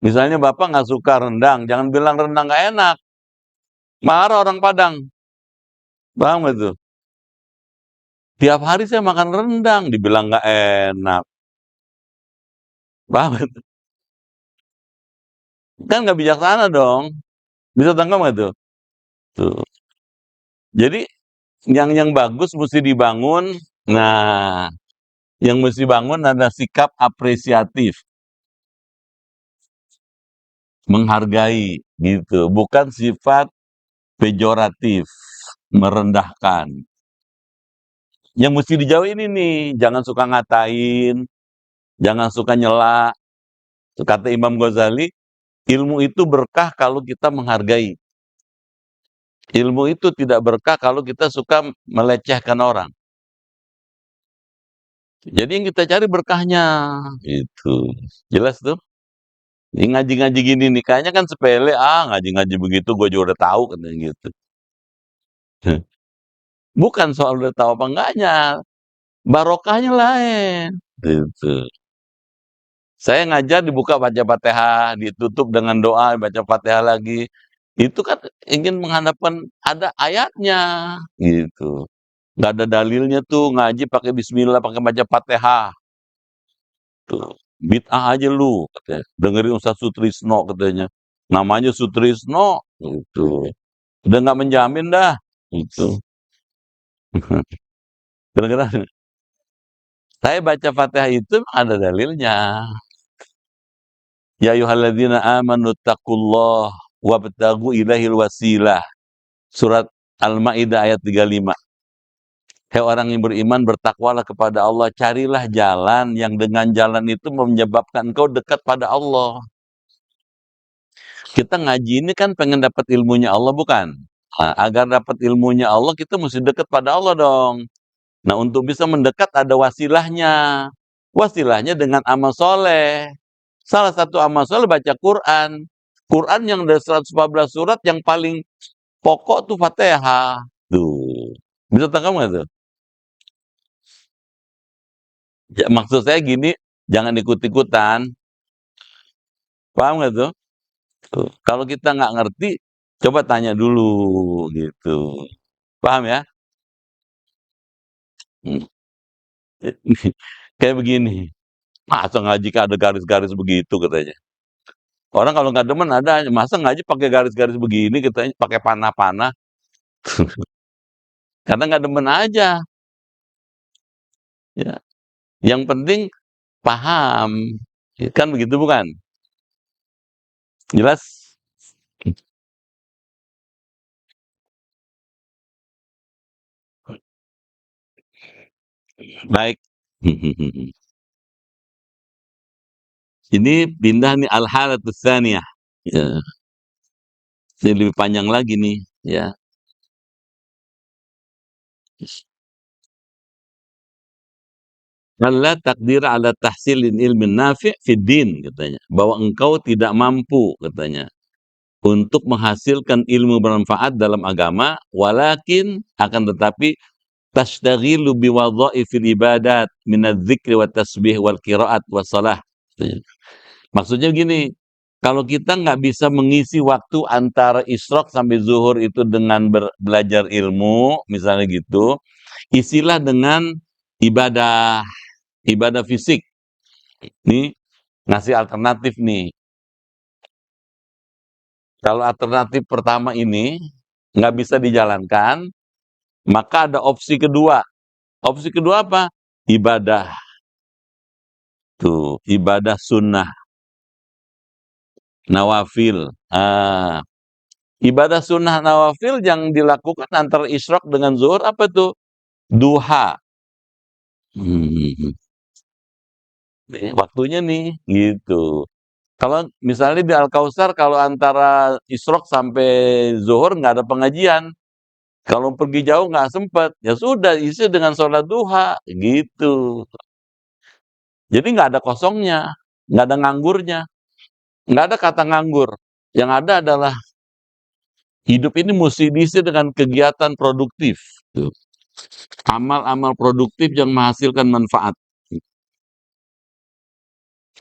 Misalnya Bapak nggak suka rendang, jangan bilang rendang nggak enak. Marah orang Padang. Paham nggak tuh? Tiap hari saya makan rendang, dibilang nggak enak. Paham nggak tuh? Kan nggak bijaksana dong. Bisa tangkap nggak tuh? Tuh. Jadi yang bagus mesti dibangun. Nah, yang mesti bangun ada sikap apresiatif, menghargai gitu, bukan sifat pejoratif, merendahkan. Yang mesti dijauhi ini nih, jangan suka ngatain, jangan suka nyela. Kata Imam Ghazali, ilmu itu berkah kalau kita menghargai. Ilmu itu tidak berkah kalau kita suka melecehkan orang. Jadi yang kita cari berkahnya, itu. Jelas tuh? Ini ngaji-ngaji gini nih, kayaknya kan sepele, ngaji-ngaji begitu gue juga udah tahu katanya gitu. Bukan soal udah tahu apa enggaknya, barokahnya lain. Gitu. Saya ngajar dibuka baca Fatihah, ditutup dengan doa, baca Fatihah lagi. Itu kan ingin menghadapkan ada ayatnya, gitu. Nggak ada dalilnya tuh ngaji pakai bismillah, pakai baca Fatihah. Tuh, bid'ah aja lu katanya. Dengerin Ustaz Sutrisno katanya. Namanya Sutrisno gitu. Udah nggak menjamin dah gitu. Kira-kira saya baca Fatihah itu ada dalilnya. Ya ayyuhalladzina amanu taqullaha wabtagu ilaihil wasilah. Surat Al-Maidah ayat 35. Hai orang yang beriman, bertakwalah kepada Allah, carilah jalan yang dengan jalan itu menyebabkan engkau dekat pada Allah. Kita ngaji ini kan pengen dapat ilmunya Allah, bukan? Nah, agar dapat ilmunya Allah, kita mesti dekat pada Allah dong. Nah, untuk bisa mendekat ada wasilahnya. Wasilahnya dengan amal soleh. Salah satu amal soleh baca Quran. Quran yang ada 114 surat yang paling pokok tuh Fatihah. Tuh. Bisa tangkap nggak tuh? Ya, maksud saya gini, jangan ikut-ikutan. Paham nggak tuh? Tuh. Kalau kita nggak ngerti, coba tanya dulu gitu. Paham ya? Hmm. Kayak begini. Masa ngaji ada garis-garis begitu katanya. Orang kalau nggak demen ada, masa ngaji pakai garis-garis begini katanya, pakai panah-panah. Karena nggak demen aja. Ya. Yang penting paham. Ya, kan begitu bukan? Jelas? Baik. Ini pindah nih al-halatus tsaniyah. Ya, ini lebih panjang lagi nih, ya. Allah takdir ala tahsilin ilmin nafi' fid din katanya. Bahwa engkau tidak mampu katanya untuk menghasilkan ilmu bermanfaat dalam agama, walakin akan tetapi tashtaghilu biwadha'ifil ibadat minadz-dzikri wat tasbih wal qiraat was shalah. Maksudnya gini, kalau kita nggak bisa mengisi waktu antara isyraq sampai zuhur itu dengan belajar ilmu, misalnya gitu, isilah dengan ibadah, ibadah fisik. Nih, ngasih alternatif nih. Kalau alternatif pertama ini nggak bisa dijalankan, maka ada opsi kedua. Opsi kedua apa? Ibadah. Tuh, ibadah sunnah, nawafil. Ibadah sunnah nawafil yang dilakukan antara isyraq dengan zuhur apa tuh? Duha. Hmm. Waktunya nih, gitu. Kalau misalnya di Al-Kautsar, kalau antara isyraq sampai zuhur nggak ada pengajian. Kalau pergi jauh nggak sempet, ya sudah isi dengan sholat duha, gitu. Jadi nggak ada kosongnya, nggak ada nganggurnya, nggak ada kata nganggur. Yang ada adalah hidup ini mesti diisi dengan kegiatan produktif. Tuh. Amal-amal produktif yang menghasilkan manfaat.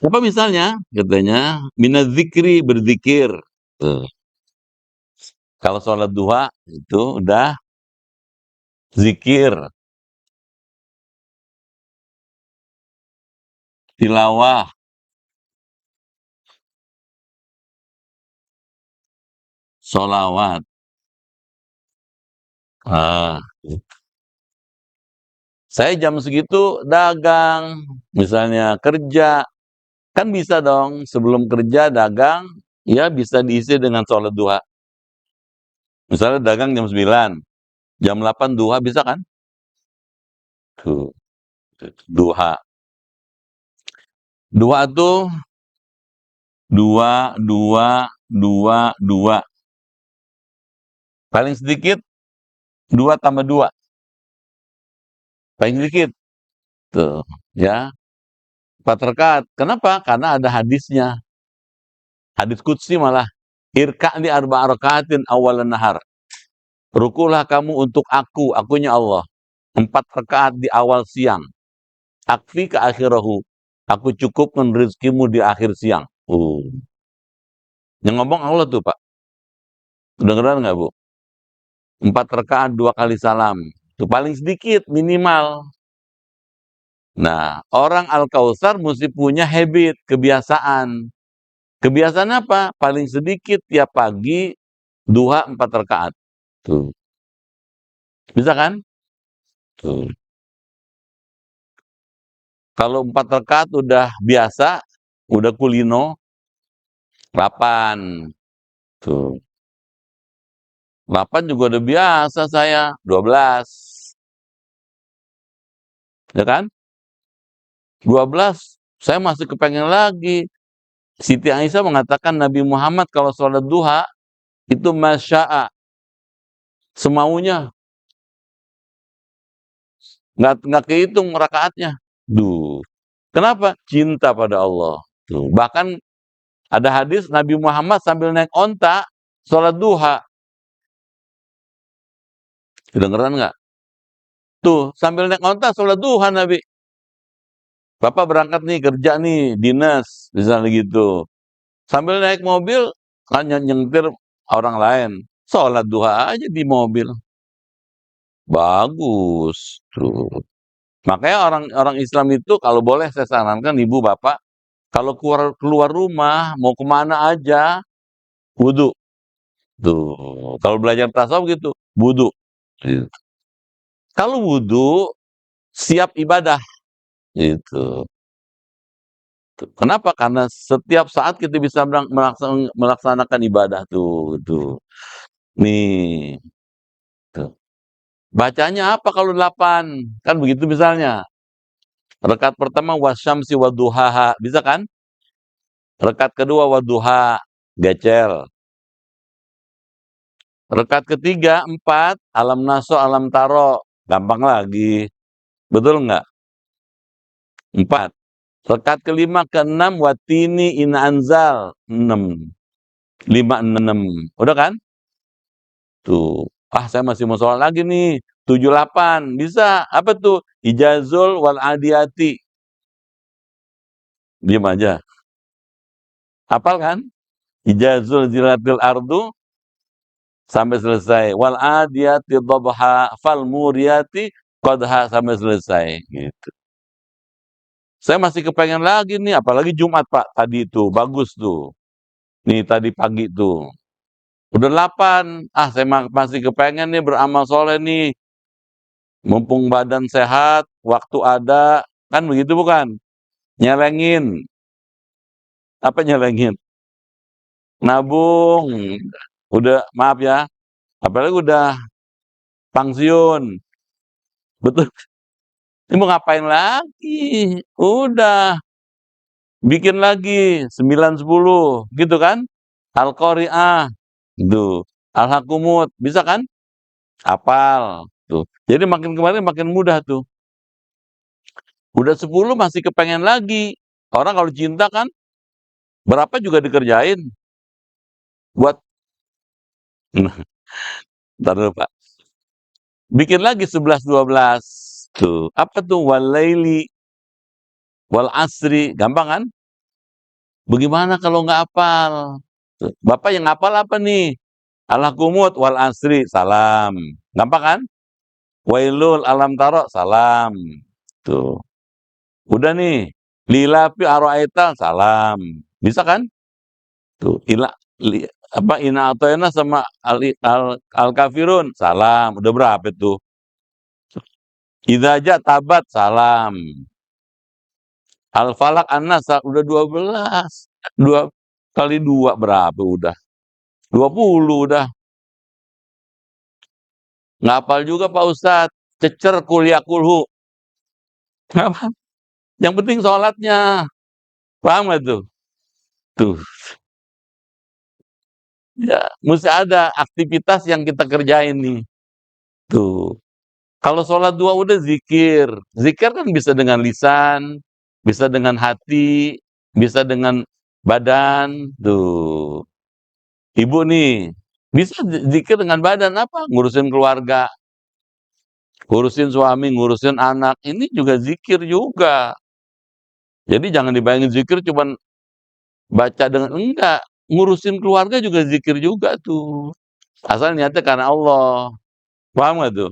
Apa misalnya? Katanya, minadzikri berzikir. Tuh. Kalau sholat duha itu udah zikir, tilawah, sholawat. Ah, saya jam segitu dagang, misalnya kerja, kan bisa dong sebelum kerja dagang, ya bisa diisi dengan sholat duha. Misalnya dagang jam 9, jam 8 duha bisa kan? Tuh, duha. Duha tuh dua, dua, dua, dua. Paling sedikit 2 tambah 2. Paling sedikit. Tuh, ya. 4 rakaat. Kenapa? Karena ada hadisnya. Hadis qudsi malah. Irka'li arba'a rakaatin awalan nahar. Rukulah kamu untuk aku, akunya Allah. 4 rakaat di awal siang. Akfi ke akhirahu. Aku cukupkan rezekimu di akhir siang. Yang ngomong Allah tuh, Pak. Kedengeran nggak, Bu? 4 rakaat 2 kali salam. Tuh paling sedikit, minimal. Nah, orang Al-Kautsar mesti punya habit, kebiasaan. Kebiasaan apa? Paling sedikit tiap pagi, duha 4 rakaat. Tuh, bisa kan? Tuh. Kalau 4 rakaat udah biasa, udah kulino, 8. Tuh. 8 juga udah biasa saya, 12. Ya kan? 12, saya masih kepengen lagi. Siti Aisyah mengatakan Nabi Muhammad kalau sholat duha, itu masya'a, semaunya. Nggak kehitung rakaatnya. Duh. Kenapa? Cinta pada Allah. Tuh. Bahkan ada hadis Nabi Muhammad sambil naik onta, sholat duha. Kedengeran nggak? Tuh, sambil naik onta, sholat duha Nabi. Bapak berangkat nih, kerja nih, dinas, misalnya gitu. Sambil naik mobil, kan nyentir orang lain. Sholat duha aja di mobil. Bagus. Tuh. Makanya orang Islam itu kalau boleh saya sarankan ibu bapak, kalau keluar rumah, mau kemana aja, wudu. Tuh. Kalau belajar tasawuf gitu, wudu. Gitu. Kalau wudu, siap ibadah. Gitu. Kenapa? Karena setiap saat kita bisa melaksanakan ibadah tuh. Tuh. Nih. Tuh. Bacanya apa kalau 8? Kan begitu misalnya. Rakaat pertama wasyamsi waduhaha, bisa kan? Rakaat kedua waduha, gecel. Rakaat ketiga 4, alam naso, alam taro, gampang lagi. Betul nggak? 4. Rakaat kelima ke-6 watini ina anzal, 6. 5, 6. Udah kan? Tuh. Ah, saya masih mau sholat lagi nih. 7, 8. Bisa. Apa tuh? Ijazul wal adiyati. Diam aja. Hafal kan? Ijazul zilatil ardu sampai selesai. Wal adiyati dhabha fal muriyati qadha sampai selesai gitu. Saya masih kepengen lagi nih, apalagi Jumat Pak tadi itu, bagus tuh. Nih tadi pagi tuh. Udah 8. Ah, saya masih kepengen nih beramal soleh nih. Mumpung badan sehat, waktu ada, kan begitu bukan? Nyelengin. Apa nyelengin? Nabung. Udah, maaf ya, apalagi udah pensiun. Betul. Ini mau ngapain lagi? Udah, bikin lagi 9, 10, gitu kan? Al-Qari'ah, tuh. Al-Hakumut, bisa kan? Hafal, tuh. Jadi makin kemarin makin mudah tuh. Udah 10 masih kepengen lagi. Orang kalau cinta kan berapa juga dikerjain. Buat entar dulu Pak. Bikin lagi 11, 12. Tuh. Apa tuh? Walaili wal asri, gampang kan? Bagaimana kalau nggak hafal? Tuh. Bapak yang hafal apa nih? Al-Hakumut wal asri, salam. Gampang kan? Wailul alam taro, salam. Tuh. Udah nih. Lilafi aro'aita, salam. Bisa kan? Tuh. Ina atoyna sama al kafirun, salam. Udah berapa tuh? Idza tabat, salam. Al falak an-nas udah 12. 2 kali 2 berapa udah? 20 udah. Ngapal juga Pak Ustadz. Cecer kuliah kulhu. Apa? Yang penting sholatnya. Paham gak tuh? Tuh. Ya, mesti ada aktivitas yang kita kerjain nih. Tuh. Kalau sholat 2 udah zikir. Zikir kan bisa dengan lisan, bisa dengan hati, bisa dengan badan. Tuh. Ibu nih, bisa zikir dengan badan apa? Ngurusin keluarga, ngurusin suami, ngurusin anak. Ini juga zikir juga. Jadi jangan dibayangin zikir cuman baca dengan enggak. Ngurusin keluarga juga zikir juga tuh. Asal niatnya karena Allah. Paham gak tuh?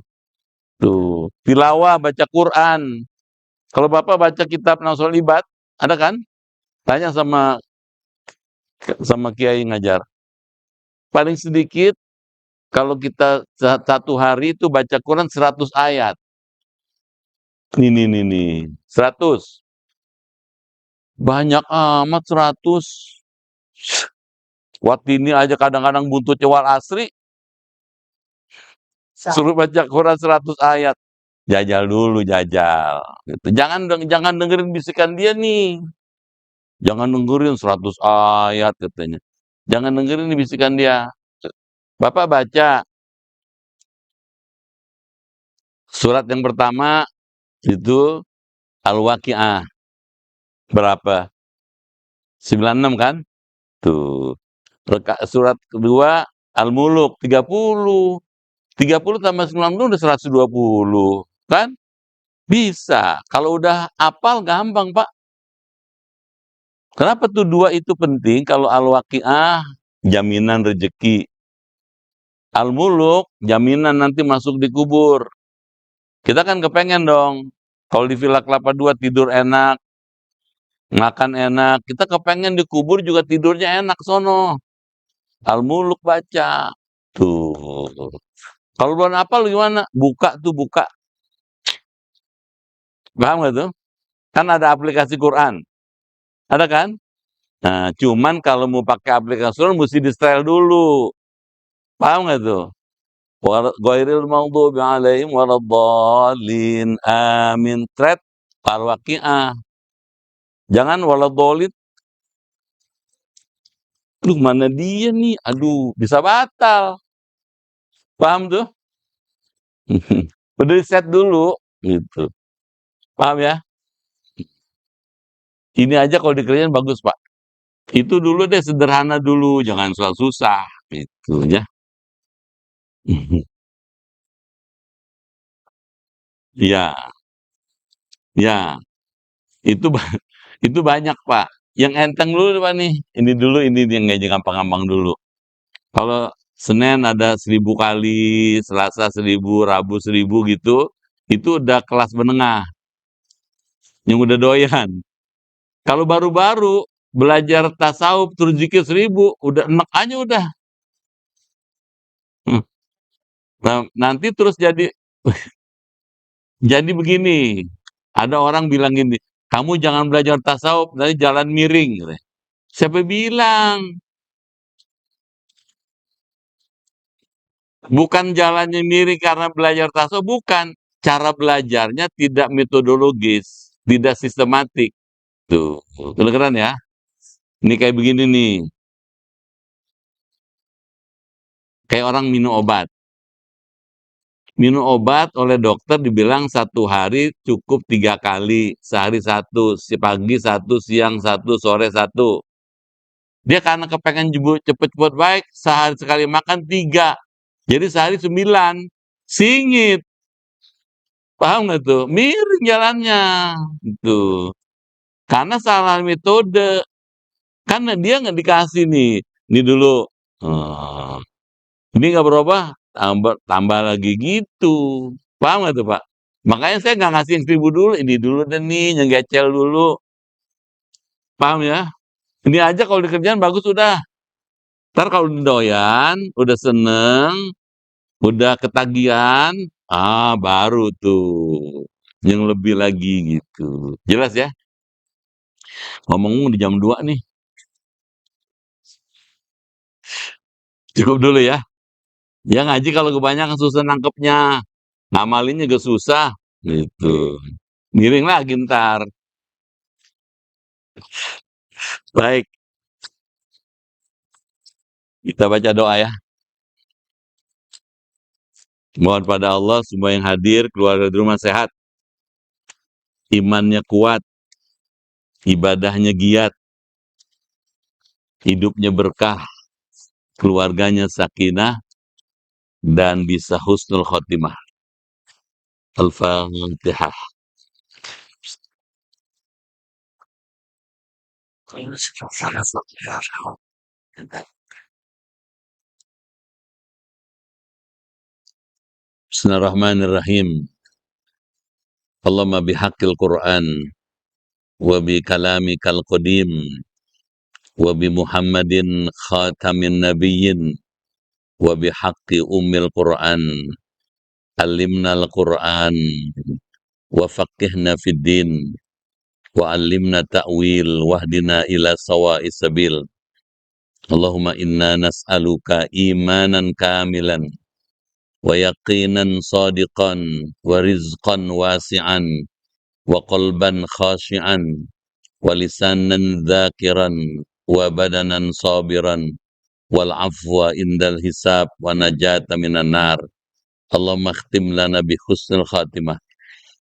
Tuh, tilawah baca Quran. Kalau Bapak baca kitab Nasrul Ibad, ada kan? Tanya sama kiai ngajar. Paling sedikit kalau kita satu hari itu baca Quran 100 ayat. Nih. 100. Banyak amat 100. Watini aja kadang-kadang buntut cewal asri, suruh baca Quran 100 ayat. Jajal dulu, jajal. Gitu. Jangan dengerin bisikan dia nih. Jangan dengerin 100 ayat katanya. Jangan dengerin bisikan dia. Bapak baca surat yang pertama itu Al-Waqiah. Berapa? 96 kan? Tuh. Surat kedua Al-Muluk 30. 30 tambah 90 udah 120. Kan? Bisa. Kalau udah apal gampang, Pak. Kenapa tuh dua itu penting? Kalau Al-Waqiah jaminan rezeki. Al-Muluk jaminan nanti masuk di kubur. Kita kan kepengen dong. Kalau di Villa Kelapa 2 tidur enak, makan enak. Kita kepengen di kubur juga tidurnya enak sono. Al-Muluk baca. Tuh. Kalau belum hafal gimana? Buka tuh, buka. Paham gak tuh? Kan ada aplikasi Quran. Ada kan? Nah, cuman kalau mau pakai aplikasi Quran mesti di-setel dulu. Paham gak tuh? Ghairil maghdubi alaihim waladdallin. Amin. Thread Al-Waqiah. Jangan waladhdallin. Duh, mana dia nih? Aduh, bisa batal. Paham tuh? Udah di-set dulu gitu. Paham ya? Ini aja kalau dikerjain bagus, Pak. Itu dulu deh, sederhana dulu, jangan soal susah gitu ya. Iya, ya, itu itu banyak, Pak. Yang enteng dulu Pak nih. Ini yang nggak gampang-gampang dulu. Kalau Senin ada 1000 kali, Selasa 1000, Rabu 1000 gitu, itu udah kelas menengah, yang udah doyan. Kalau baru-baru belajar tasawuf terus zikir 1000, udah enak aja udah. Nah, nanti terus jadi begini, ada orang bilang gini, kamu jangan belajar tasawuf, nanti jalan miring. Siapa bilang? Bukan jalannya miring karena belajar tasawuf, bukan. Cara belajarnya tidak metodologis, tidak sistematik. Tuh, kedengeran ya? Ini kayak begini nih, kayak orang minum obat. Minum obat oleh dokter dibilang satu hari cukup 3 kali, sehari satu, pagi satu, siang satu, sore satu. Dia karena kepengen cepet-cepet baik, sehari sekali makan 3. Jadi sehari 9. Singit. Paham nggak tuh? Miring jalannya. Gitu. Karena salah metode. Karena dia nggak dikasih nih. Ini dulu. eh, ini nggak berubah. Tambah lagi gitu. Paham nggak tuh, Pak? Makanya saya nggak ngasih yang 1000 dulu. Ini dulu deh nih. Yang gecel dulu. Paham ya? Ini aja kalau dikerjain bagus udah. Ntar kalau udah doyan, udah seneng, udah ketagihan, baru tuh yang lebih lagi gitu. Jelas ya? Ngomong di jam 2 nih. Cukup dulu ya. Ya ngaji kalau kebanyakan susah nangkepnya. Ngamalinnya juga susah. Gitu. Miring lagi ntar. Baik, kita baca doa ya. Mohon pada Allah semua yang hadir, keluarga di rumah sehat, imannya kuat, ibadahnya giat, hidupnya berkah, keluarganya sakinah, dan bisa husnul khotimah. Al-Fatihah. Bismillahirrahmanirrahim. Allahumma bihaqqil Qur'an wa bi kalamikal qadim wa bi Muhammadin khatamin nabiyyin wa bi haqqi ummil Qur'an alimnal Qur'an wa faqihna fid din wa alimna ta'wil wahdina ila sawa'is sabil. Allahumma inna nas'aluka imanan kamilan wa yaqinan sadiqan wa rizqan wasi'an wa qalban khashi'an wa lisanan dhakiran wa badanan sabiran wal afwa indal hisab wa najata minan nar. Allahumma khtim lana bi husnil khatimah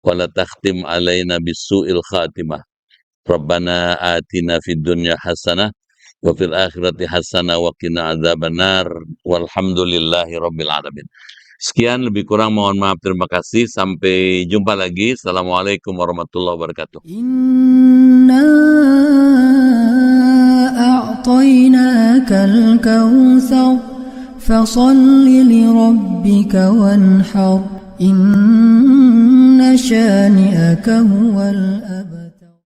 wa la takhtim alaina bisu'il khatimah. Rabbana atina fid dunya hasanah wa fil akhirati hasanah wa qina adzabannar walhamdulillahi rabbil alamin. Sekian, lebih kurang mohon maaf, terima kasih, sampai jumpa lagi. Assalamualaikum warahmatullahi wabarakatuh. Inna a'tainakal kautsar fasalli li rabbika wanhar inna shani'aka huwal abtar.